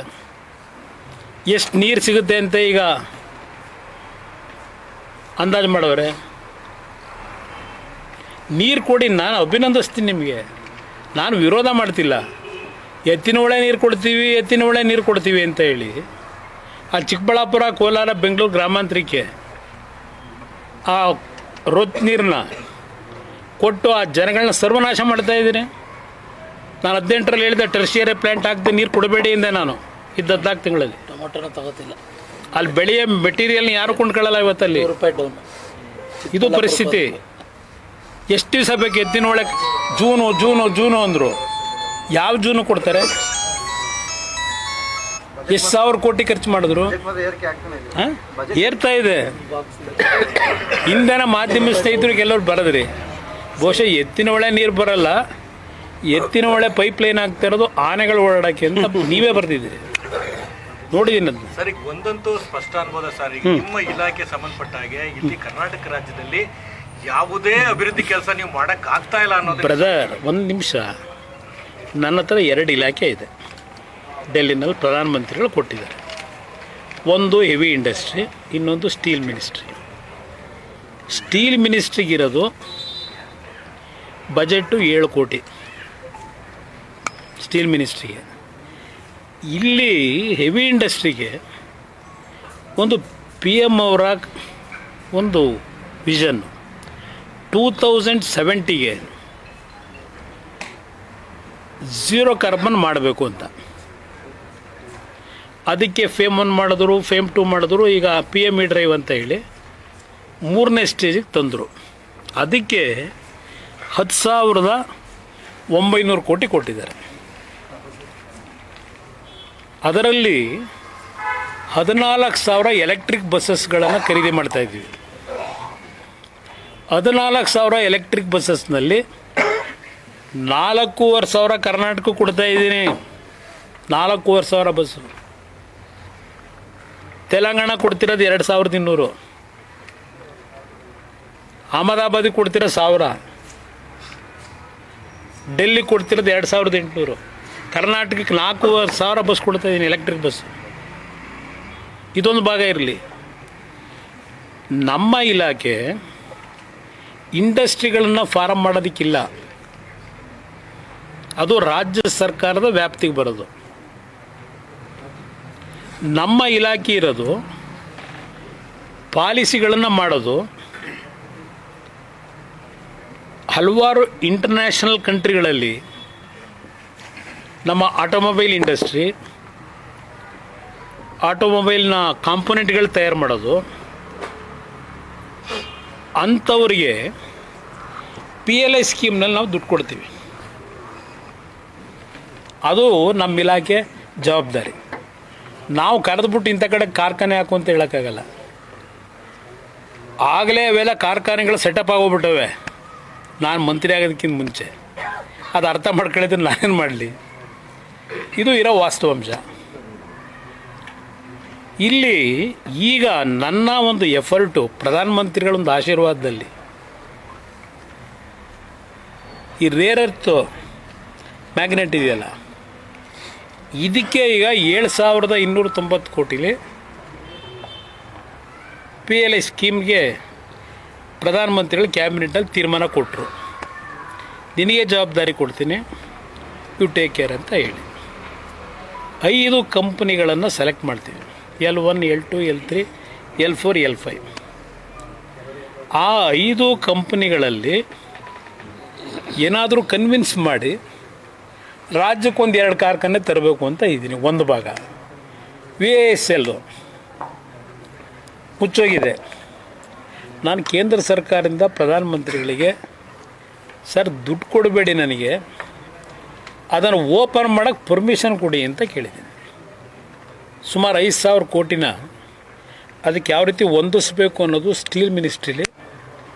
ಎಷ್ಟು ನೀರು ಸಿಗುತ್ತೆ ಅಂತ ಈಗ ಅಂದಾಜು ಮಾಡೋರೆ? ನೀರು ಕೊಡಿ, ನಾನು ಅಭಿನಂದಿಸ್ತೀನಿ ನಿಮಗೆ, ನಾನು ವಿರೋಧ ಮಾಡ್ತಿಲ್ಲ. ಎತ್ತಿನ ಹೊಳೆ ನೀರು ಕೊಡ್ತೀವಿ, ಎತ್ತಿನ ಹೊಳೆ ನೀರು ಕೊಡ್ತೀವಿ ಅಂತ ಹೇಳಿ ಆ ಚಿಕ್ಕಬಳ್ಳಾಪುರ, ಕೋಲಾರ, ಬೆಂಗಳೂರು ಗ್ರಾಮಾಂತರಕ್ಕೆ ಆ ರೊತ್ ನೀರನ್ನ ಕೊಟ್ಟು ಆ ಜನಗಳನ್ನ ಸರ್ವನಾಶ ಮಾಡ್ತಾ ಇದ್ದೀನಿ. ನಾನು 18ರಲ್ಲಿ ಹೇಳಿದೆ ಟೆರ್ಷಿಯರಿ ಪ್ಲ್ಯಾಂಟ್ ಹಾಕ್ದೆ ನೀರು ಕೊಡಬೇಡಿ ಇಂದೆ ನಾನು ಇದ್ದ 14 ತಿಂಗಳಲ್ಲಿ. ಟೊಮೊಟೊನ ತಗೋತಿಲ್ಲ, ಅಲ್ಲಿ ಬೆಳೆಯ ಮೆಟೀರಿಯಲ್ನ ಯಾರು ಕೊಂಡ್ಕೊಳ್ಳಲ್ಲ ಇವತ್ತಲ್ಲಿ. ₹100 ಡೌನ್. ಇದು ಪರಿಸ್ಥಿತಿ. ಎಷ್ಟು ದಿವಸ ಬೇಕು? ಎತ್ತಿನ ಒಳಗೆ ಜೂನು ಅಂದರು. ಯಾವ ಜೂನು ಕೊಡ್ತಾರೆ? ಎಷ್ಟು ಸಾವಿರ ಕೋಟಿ ಖರ್ಚು ಮಾಡಿದ್ರು? ಏರಿಕೆ ಆಗ್ತಾನೆ ಇದೆ. ಹಾಂ, ಏರ್ತಾ ಇದೆ. ಇಂಧನ ಮಾಧ್ಯಮ ಸ್ನೇಹಿತರಿಗೆ ಎಲ್ಲರೂ ಬರೋದ್ರಿ. ಬಹುಶಃ ಎತ್ತಿನ ಹೊಳೆ ನೀರು ಬರಲ್ಲ, ಎತ್ತಿನ ಹೊಳೆ ಪೈಪ್ ಲೈನ್ ಆಗ್ತಾ ಇರೋದು ಆನೆಗಳು ಓಡಾಡೋಕ್ಕೆ ಅಂತ ನೀವೇ ಬರ್ತಿದ್ದೀರಿ, ನೋಡಿದ್ದೀನಿ ಅದನ್ನ. ಸರ್, ಈಗ ಒಂದಂತೂ ಸ್ಪಷ್ಟ ಅನ್ಬೋದ ಸರ್, ಈಗ ನಿಮ್ಮ ಇಲಾಖೆ ಸಂಬಂಧಪಟ್ಟ ಹಾಗೆ ಇಲ್ಲಿ ಕರ್ನಾಟಕ ರಾಜ್ಯದಲ್ಲಿ ಯಾವುದೇ ಅಭಿವೃದ್ಧಿ ಕೆಲಸ ನೀವು ಮಾಡಕ್ ಆಗ್ತಾ ಇಲ್ಲ ಅನ್ನೋದು. ಬ್ರದರ್, ಒಂದು ನಿಮಿಷ, ನನ್ನ ಹತ್ರ 2 ಇಲಾಖೆ ಇದೆ. ಡೆಲ್ಲಿನಲ್ಲಿ ಪ್ರಧಾನಮಂತ್ರಿಗಳು ಕೊಟ್ಟಿದ್ದಾರೆ. ಒಂದು ಹೆವಿ ಇಂಡಸ್ಟ್ರಿ, ಇನ್ನೊಂದು ಸ್ಟೀಲ್ ಮಿನಿಸ್ಟ್ರಿ. ಸ್ಟೀಲ್ ಮಿನಿಸ್ಟ್ರಿಗಿರೋದು ಬಜೆಟ್ಟು 7 ಕೋಟಿ ಸ್ಟೀಲ್ ಮಿನಿಸ್ಟ್ರಿಗೆ. ಇಲ್ಲಿ ಹೆವಿ ಇಂಡಸ್ಟ್ರಿಗೆ ಒಂದು PM ಅವರ ಒಂದು ವಿಷನ್ 2070ಗೆ 0 ಕಾರ್ಬನ್ ಮಾಡಬೇಕು ಅಂತ. ಅದಕ್ಕೆ ಫೇಮ್ 1 ಮಾಡಿದ್ರು, ಫೇಮ್ 2 ಮಾಡಿದ್ರು, ಈಗ PME ಡ್ರೈವ್ ಅಂತ ಹೇಳಿ 3ನೇ ಸ್ಟೇಜಿಗೆ ತಂದರು. ಅದಕ್ಕೆ 10,900 ಕೋಟಿ ಕೊಟ್ಟಿದ್ದಾರೆ. ಅದರಲ್ಲಿ 14,000 ಎಲೆಕ್ಟ್ರಿಕ್ ಬಸ್ಸಸ್ಗಳನ್ನು ಖರೀದಿ ಮಾಡ್ತಾಯಿದ್ವಿ. 14,000 ಎಲೆಕ್ಟ್ರಿಕ್ ಬಸ್ಸಸ್ನಲ್ಲಿ 4,500 ಕರ್ನಾಟಕಕ್ಕೆ ಕೊಡ್ತಾಯಿದ್ದೀನಿ. 4,500 ಬಸ್ಸು. ತೆಲಂಗಾಣ ಕೊಡ್ತಿರೋದು 2,200. ಅಹಮದಾಬಾದಿಗೆ ಕೊಡ್ತಿರೋ 1,000. ಡೆಲ್ಲಿ ಕೊಡ್ತಿರೋದು 2,800. ಕರ್ನಾಟಕಕ್ಕೆ 4,000 ಬಸ್ ಕೊಡ್ತಾಯಿದ್ದೀನಿ, ಎಲೆಕ್ಟ್ರಿಕ್ ಬಸ್. ಇದೊಂದು ಭಾಗ ಇರಲಿ. ನಮ್ಮ ಇಲಾಖೆ ಇಂಡಸ್ಟ್ರಿಗಳನ್ನು ಫಾರಮ್ ಮಾಡೋದಕ್ಕಿಲ್ಲ, ಅದು ರಾಜ್ಯ ಸರ್ಕಾರದ ವ್ಯಾಪ್ತಿಗೆ ಬರೋದು. ನಮ್ಮ ಇಲಾಖೆ ಇರೋದು ಪಾಲಿಸಿಗಳನ್ನು ಮಾಡೋದು. ಹಲವಾರು ಇಂಟರ್ನ್ಯಾಷನಲ್ ಕಂಟ್ರಿಗಳಲ್ಲಿ ನಮ್ಮ ಆಟೋಮೊಬೈಲ್ ಇಂಡಸ್ಟ್ರಿ, ಆಟೋಮೊಬೈಲ್ನ ಕಾಂಪೊನೆಂಟ್ಗಳು ತಯಾರು ಮಾಡೋದು, ಅಂಥವ್ರಿಗೆ PLI ಸ್ಕೀಮ್ನಲ್ಲಿ ನಾವು ದುಡ್ಡು ಕೊಡ್ತೀವಿ. ಅದು ನಮ್ಮ ಇಲಾಖೆ ಜವಾಬ್ದಾರಿ. ನಾವು ಕರೆದ್ಬಿಟ್ಟು ಇಂಥ ಕಡೆ ಕಾರ್ಖಾನೆ ಹಾಕು ಅಂತ ಹೇಳೋಕ್ಕಾಗಲ್ಲ. ಆಗಲೇ ಅವೆಲ್ಲ ಕಾರ್ಖಾನೆಗಳು ಸೆಟಪ್ ಆಗೋಗ್ಬಿಟ್ಟವೆ ನಾನು ಮಂತ್ರಿ ಆಗೋದಕ್ಕಿಂತ ಮುಂಚೆ. ಅದು ಅರ್ಥ ಮಾಡ್ಕೊಳ್ಳಿದ್ರೆ ನಾನೇನು ಮಾಡಲಿ? ಇದು ಇರೋ ವಾಸ್ತವಾಂಶ. ಇಲ್ಲಿ ಈಗ ನನ್ನ ಒಂದು ಎಫರ್ಟು, ಪ್ರಧಾನಮಂತ್ರಿಗಳೊಂದು ಆಶೀರ್ವಾದದಲ್ಲಿ ಈ ರೇರ್ ಅರ್ತ್ ಮ್ಯಾಗ್ನೆಟ್ ಇದೆಯಲ್ಲ, ಇದಕ್ಕೆ ಈಗ 7,290 ಕೋಟಿಲಿ PLI ಸ್ಕೀಮ್ಗೆ ಪ್ರಧಾನಮಂತ್ರಿಗಳು ಕ್ಯಾಬಿನೆಟಲ್ಲಿ ತೀರ್ಮಾನ ಕೊಟ್ಟರು. ನಿನಗೆ ಜವಾಬ್ದಾರಿ ಕೊಡ್ತೀನಿ, ಯು ಟೇಕ್ ಕೇರ್ ಅಂತ ಹೇಳಿ 5 ಕಂಪ್ನಿಗಳನ್ನು ಸೆಲೆಕ್ಟ್ ಮಾಡ್ತೀವಿ. L1, L2, L3, L4, L5. ಆ 5 ಕಂಪ್ನಿಗಳಲ್ಲಿ ಏನಾದರೂ ಕನ್ವಿನ್ಸ್ ಮಾಡಿ ರಾಜ್ಯಕ್ಕೊಂದು 2 ಕಾರ್ಖಾನೆ ತರಬೇಕು ಅಂತ ಇದ್ದೀನಿ. ಒಂದು ಭಾಗ VISL ಮುಚ್ಚೋಗಿದೆ. ನಾನು ಕೇಂದ್ರ ಸರ್ಕಾರದಿಂದ ಪ್ರಧಾನಮಂತ್ರಿಗಳಿಗೆ, ಸರ್ ದುಡ್ಡು ಕೊಡಬೇಡಿ ನನಗೆ, ಅದನ್ನು ಓಪನ್ ಮಾಡೋಕ್ಕೆ ಪರ್ಮಿಷನ್ ಕೊಡಿ ಅಂತ ಕೇಳಿದ್ದೀನಿ. ಸುಮಾರು 5,000 ಕೋಟಿನ ಅದಕ್ಕೆ ಯಾವ ರೀತಿ ಹೊಂದಿಸ್ಬೇಕು ಅನ್ನೋದು ಸ್ಟೀಲ್ ಮಿನಿಸ್ಟ್ರಿಲಿ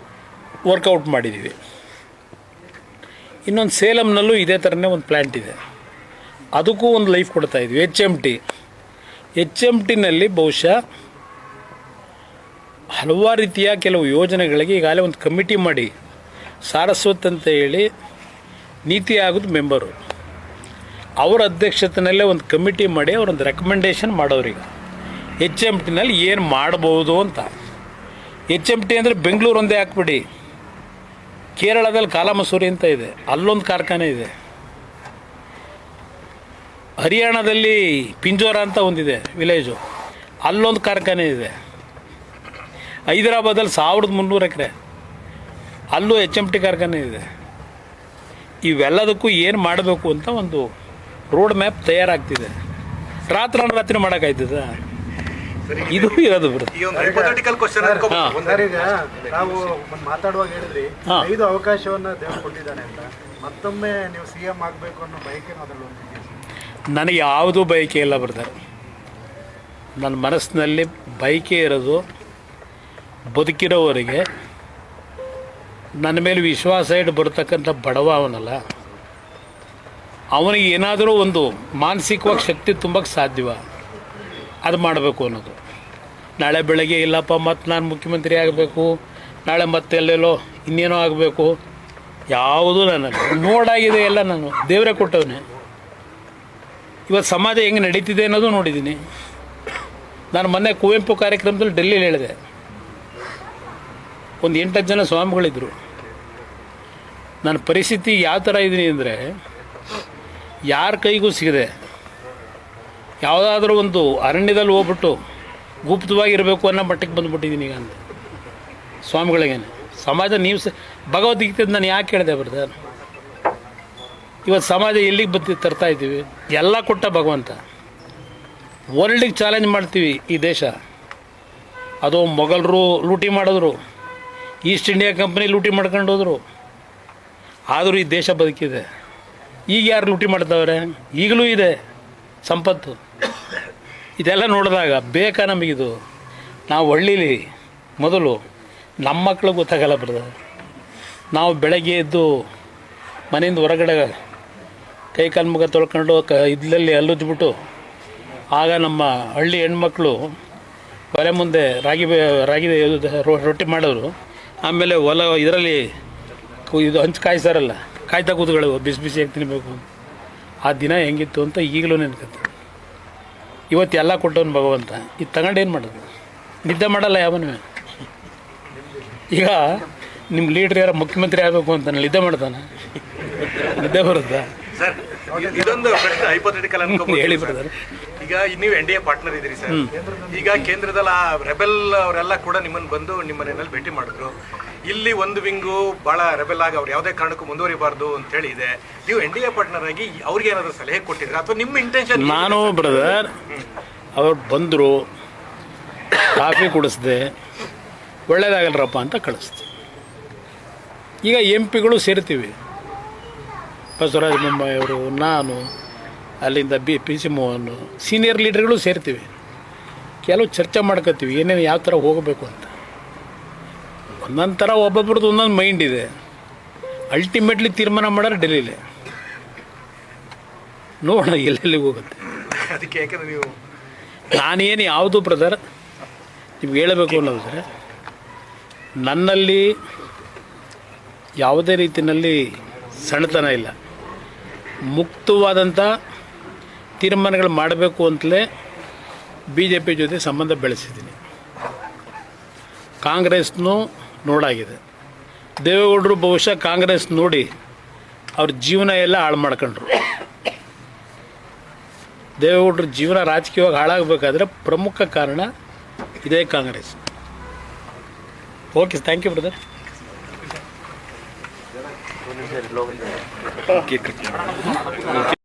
ವರ್ಕೌಟ್ ಮಾಡಿದ್ದೀವಿ. ಇನ್ನೊಂದು ಸೇಲಂನಲ್ಲೂ ಇದೇ ಥರನೇ ಒಂದು ಪ್ಲ್ಯಾಂಟ್ ಇದೆ, ಅದಕ್ಕೂ ಒಂದು ಲೈಫ್ ಕೊಡ್ತಾಯಿದ್ವಿ. ಎಚ್ ಎಮ್ ಟಿನಲ್ಲಿ ಬಹುಶಃ ಹಲವಾರು ರೀತಿಯ ಕೆಲವು ಯೋಜನೆಗಳಿಗೆ ಈಗಾಗಲೇ ಒಂದು ಕಮಿಟಿ ಮಾಡಿ, ಸಾರಸ್ವತ್ ಅಂತ ಹೇಳಿ ನೀತಿ ಆಯೋಗದ ಮೆಂಬರು, ಅವರ ಅಧ್ಯಕ್ಷತೆಯಲ್ಲೇ ಒಂದು ಕಮಿಟಿ ಮಾಡಿ ಅವರೊಂದು ರೆಕಮೆಂಡೇಷನ್ ಮಾಡೋರಿಗೆ ಎಚ್ ಎಮ್ ಟಿನಲ್ಲಿ ಏನು ಮಾಡ್ಬೋದು ಅಂತ. ಎಚ್ ಎಮ್ ಟಿ ಅಂದರೆ ಬೆಂಗಳೂರು ಒಂದೇ ಹಾಕ್ಬಿಡಿ, ಕೇರಳದಲ್ಲಿ ಕಾಲಮಸೂರಿ ಅಂತ ಇದೆ, ಅಲ್ಲೊಂದು ಕಾರ್ಖಾನೆ ಇದೆ. ಹರಿಯಾಣದಲ್ಲಿ ಪಿಂಜೋರ ಅಂತ ಒಂದಿದೆ ವಿಲೇಜು, ಅಲ್ಲೊಂದು ಕಾರ್ಖಾನೆ ಇದೆ. ಹೈದರಾಬಾದಲ್ಲಿ 1300 ಎಕರೆ, ಅಲ್ಲೂ ಎಚ್ ಎಮ್ ಟಿ ಕಾರ್ಖಾನೆ ಇದೆ. ಇವೆಲ್ಲದಕ್ಕೂ ಏನು ಮಾಡಬೇಕು ಅಂತ ಒಂದು ರೋಡ್ ಮ್ಯಾಪ್ ತಯಾರಾಗ್ತಿದೆ. ರಾತ್ರಿ ಮಾಡೋಕ್ಕಾಯ್ತದ? ಇದು ಇರೋದು ಬರುತ್ತೆ. ಈ ಒಂದು hypothetical question ಅನ್ಕೋಬಹುದು. ಸರ್, ಈಗ ನಾವು ಮಾತಾಡುವಾಗ ಹೇಳಿದ್ರಿ 5 ಅವಕಾಶವನ್ನ ದೇವರು ಕೊಟ್ಟಿದ್ದಾನೆ ಅಂತ. ಮತ್ತೊಮ್ಮೆ ನೀವು CM ಆಗಬೇಕು ಅನ್ನೋ ಬಯಕೆ ಅದರಲ್ಲಿ ಒಂದಿದೆ. ನನಗೆ ಯಾವುದೂ ಬಯಕೆ ಇಲ್ಲ ಬ್ರದರ್. ನನ್ನ ಮನಸ್ಸಿನಲ್ಲಿ ಬಯಕೆ ಇರೋದು ಬದುಕಿರೋವರೆಗೆ ನನ್ನ ಮೇಲೆ ವಿಶ್ವಾಸ ಇಟ್ಟು ಬರ್ತಕ್ಕಂಥ ಬಡವ ಅವನಲ್ಲ, ಅವನಿಗೆ ಏನಾದರೂ ಒಂದು ಮಾನಸಿಕವಾಗಿ ಶಕ್ತಿ ತುಂಬಕ್ಕೆ ಸಾಧ್ಯವ ಅದು ಮಾಡಬೇಕು ಅನ್ನೋದು. ನಾಳೆ ಬೆಳಗ್ಗೆ ಇಲ್ಲಪ್ಪ ಮತ್ತು ನಾನು ಮುಖ್ಯಮಂತ್ರಿ ಆಗಬೇಕು, ನಾಳೆ ಮತ್ತೆ ಎಲ್ಲೆಲ್ಲೋ ಇನ್ನೇನೋ ಆಗಬೇಕು, ಯಾವುದೂ ನನಗೆ ನೋಡಾಗಿದೆ. ಎಲ್ಲ ನಾನು ದೇವರೇ ಕೊಟ್ಟವನೇ. ಇವತ್ತು ಸಮಾಜ ಹೆಂಗೆ ನಡೀತಿದೆ ಅನ್ನೋದು ನೋಡಿದ್ದೀನಿ. ನಾನು ಮೊನ್ನೆ ಕುವೆಂಪು ಕಾರ್ಯಕ್ರಮದಲ್ಲಿ ಡೆಲ್ಲಿಲಿ ಹೇಳಿದೆ, ಒಂದು 8-10 ಜನ ಸ್ವಾಮಿಗಳಿದ್ದರು. ನನ್ನ ಪರಿಸ್ಥಿತಿ ಯಾವ ಥರ ಇದ್ದೀನಿ ಅಂದರೆ, ಯಾರ ಕೈಗೂ ಸಿಗದೆ ಯಾವುದಾದ್ರೂ ಒಂದು ಅರಣ್ಯದಲ್ಲಿ ಹೋಗ್ಬಿಟ್ಟು ಗುಪ್ತವಾಗಿರಬೇಕು ಅನ್ನೋ ಮಟ್ಟಕ್ಕೆ ಬಂದುಬಿಟ್ಟಿದ್ದೀನಿ ಈಗ ಅಂತ ಸ್ವಾಮಿಗಳಿಗೇನೆ. ಸಮಾಜ ನೀವು ಭಗವದ್ಗೀತೆ ನಾನು ಯಾಕೆ ಹೇಳಿದೆ ಬ್ರದರ್? ಇವತ್ತು ಸಮಾಜ ಎಲ್ಲಿಗೆ ತರ್ತಾ ಇದ್ದೀವಿ? ಎಲ್ಲ ಕೊಟ್ಟ ಭಗವಂತ. ವರ್ಲ್ಡಿಗೆ ಚಾಲೆಂಜ್ ಮಾಡ್ತೀವಿ ಈ ದೇಶ. ಅದು ಮೊಘಲರು ಲೂಟಿ ಮಾಡಿದ್ರು, ಈಸ್ಟ್ ಇಂಡಿಯಾ ಕಂಪ್ನಿ ಲೂಟಿ ಮಾಡ್ಕೊಂಡು ಹೋದರು, ಆದರೂ ಈ ದೇಶ ಬದುಕಿದೆ. ಈಗ ಯಾರು ಲೂಟಿ ಮಾಡ್ತಾವ್ರೆ? ಈಗಲೂ ಇದೆ ಸಂಪತ್ತು. ಇದೆಲ್ಲ ನೋಡಿದಾಗ ಬೇಕಾ ನಮಗಿದು? ನಾವು ಹಳ್ಳೀಲಿ ಮೊದಲು ನಮ್ಮ ಮಕ್ಳಿಗೆ ಗೊತ್ತಾಗಲ್ಲ ಬ್ರದರ್. ನಾವು ಬೆಳಗ್ಗೆ ಎದ್ದು ಮನೆಯಿಂದ ಹೊರಗಡೆ ಕೈ ಕಾಲು ಮುಖ ತೊಳ್ಕೊಂಡು ಇದ್ಲಲ್ಲಿ ಹಲ್ಲುಜ್ಬಿಟ್ಟು, ಆಗ ನಮ್ಮ ಹಳ್ಳಿ ಹೆಣ್ಮಕ್ಳು ಒಲೆ ಮುಂದೆ ರಾಗಿ ರೊಟ್ಟಿ ಮಾಡೋರು. ಆಮೇಲೆ ಇದರಲ್ಲಿ ಇದು ಹಂಚು ಕಾಯಿಸ್ತಾರಲ್ಲ, ಕಾಯ್ತಾ ಕೂತ್ಗಳು ಬಿಸಿ ಬಿಸಿಯಾಗಿ ತಿನ್ನಬೇಕು. ಆ ದಿನ ಹೆಂಗಿತ್ತು ಅಂತ ಈಗಲೂ ನೆನ್ಕತ್ತೆ. ಇವತ್ತು ಎಲ್ಲ ಕೊಟ್ಟವನು ಭಗವಂತ. ಇದು ತಗೊಂಡೇನು ಮಾಡೋದು? ನಿದ್ದೆ ಮಾಡಲ್ಲ ಯಾವನೂ. ಈಗ ನಿಮ್ಮ ಲೀಡ್ರ್ ಯಾರು ಮುಖ್ಯಮಂತ್ರಿ ಆಗಬೇಕು ಅಂತ ನಿದ್ದೆ ಮಾಡ್ತಾನೆ? ನಿದ್ದೆ ಬರುತ್ತಾ? ಸರ್, ಇದೊಂದು ಪ್ರಶ್ನೆ hypothetical ಅನ್ಕೋಬಹುದು. ಹೇಳಿ ಬ್ರದರ್. ಈಗ ನೀವು NDA ಪಾರ್ಟ್ನರ್ ಇದ್ದೀರಿ ಸರ್. ಈಗ ಕೇಂದ್ರದಲ್ಲಿ ರೆಬೆಲ್ ಅವರೆಲ್ಲ ಕೂಡ ನಿಮ್ಮನ್ನು ಬಂದು ನಿಮ್ಮ ಮನೆಯಲ್ಲಿ ಭೇಟಿ ಮಾಡಿದ್ರು. ಇಲ್ಲಿ ಒಂದು ವಿಂಗು ಭಾಳ ರೆಬೆಲ್ ಆಗಿ ಅವ್ರು ಯಾವುದೇ ಕಾರಣಕ್ಕೂ ಮುಂದುವರಿಬಾರ್ದು ಅಂತೇಳಿ ಇದೆ. ನೀವು NDA ಪಾರ್ಟ್ನರ್ ಆಗಿ ಅವ್ರಿಗೆ ಏನಾದರೂ ಸಲಹೆ ಕೊಟ್ಟಿದ್ರೆ ಅಥವಾ ನಿಮ್ಮ ಇಂಟೆನ್ಷನ್? ನಾನು ಬ್ರದರ್ ಅವ್ರು ಬಂದರು, ಕಾಫಿ ಕುಡಿಸ್ದೆ, ಒಳ್ಳೇದಾಗಲ್ರಪ್ಪ ಅಂತ ಕಳಿಸ್ದೆ. ಈಗ MP ಗಳು ಸೇರ್ತೀವಿ, ಬಸವರಾಜ ಬೊಮ್ಮಾಯಿ ಅವರು, ನಾನು, ಅಲ್ಲಿಂದ PC ಮೋಹನ್, ಸೀನಿಯರ್ ಲೀಡರ್ಗಳು ಸೇರ್ತೀವಿ. ಕೆಲವು ಚರ್ಚೆ ಮಾಡ್ಕೋತೀವಿ ಏನೇನು ಯಾವ ಥರ ಹೋಗಬೇಕು ಅಂತ. ಒಂದೊಂದು ಥರ ಒಬ್ಬೊಬ್ರದ್ದು ಒಂದೊಂದು ಮೈಂಡ್ ಇದೆ. ಅಲ್ಟಿಮೇಟ್ಲಿ ತೀರ್ಮಾನ ಮಾಡೋರು ಡೆಲ್ಲಿಲೇ. ನೋಡೋಣ ಎಲ್ಲೆಲ್ಲಿಗೆ ಹೋಗುತ್ತೆ. ಅದಕ್ಕೆ ಯಾಕಂದ್ರೆ ನೀವು ನಾನೇನು ಯಾವುದು ಬ್ರದರ್ ನಿಮ್ಗೆ ಹೇಳಬೇಕು ಅನ್ನೋದ್ರೆ, ನನ್ನಲ್ಲಿ ಯಾವುದೇ ರೀತಿಯಲ್ಲಿ ಸಣ್ಣತನ ಇಲ್ಲ. ಮುಕ್ತವಾದಂಥ ತೀರ್ಮಾನಗಳು ಮಾಡಬೇಕು ಅಂತಲೇ BJP ಜೊತೆ ಸಂಬಂಧ ಬೆಳೆಸಿದ್ದೀನಿ. ಕಾಂಗ್ರೆಸ್ನೂ ನೋಡಾಗಿದೆ. ದೇವೇಗೌಡರು ಬಹುಶಃ ಕಾಂಗ್ರೆಸ್ ನೋಡಿ ಅವ್ರ ಜೀವನ ಎಲ್ಲ ಹಾಳು ಮಾಡ್ಕೊಂಡ್ರು. ದೇವೇಗೌಡರ ಜೀವನ ರಾಜಕೀಯವಾಗಿ ಹಾಳಾಗಬೇಕಾದ್ರೆ ಪ್ರಮುಖ ಕಾರಣ ಇದೇ Congress. Okay, thank you brother.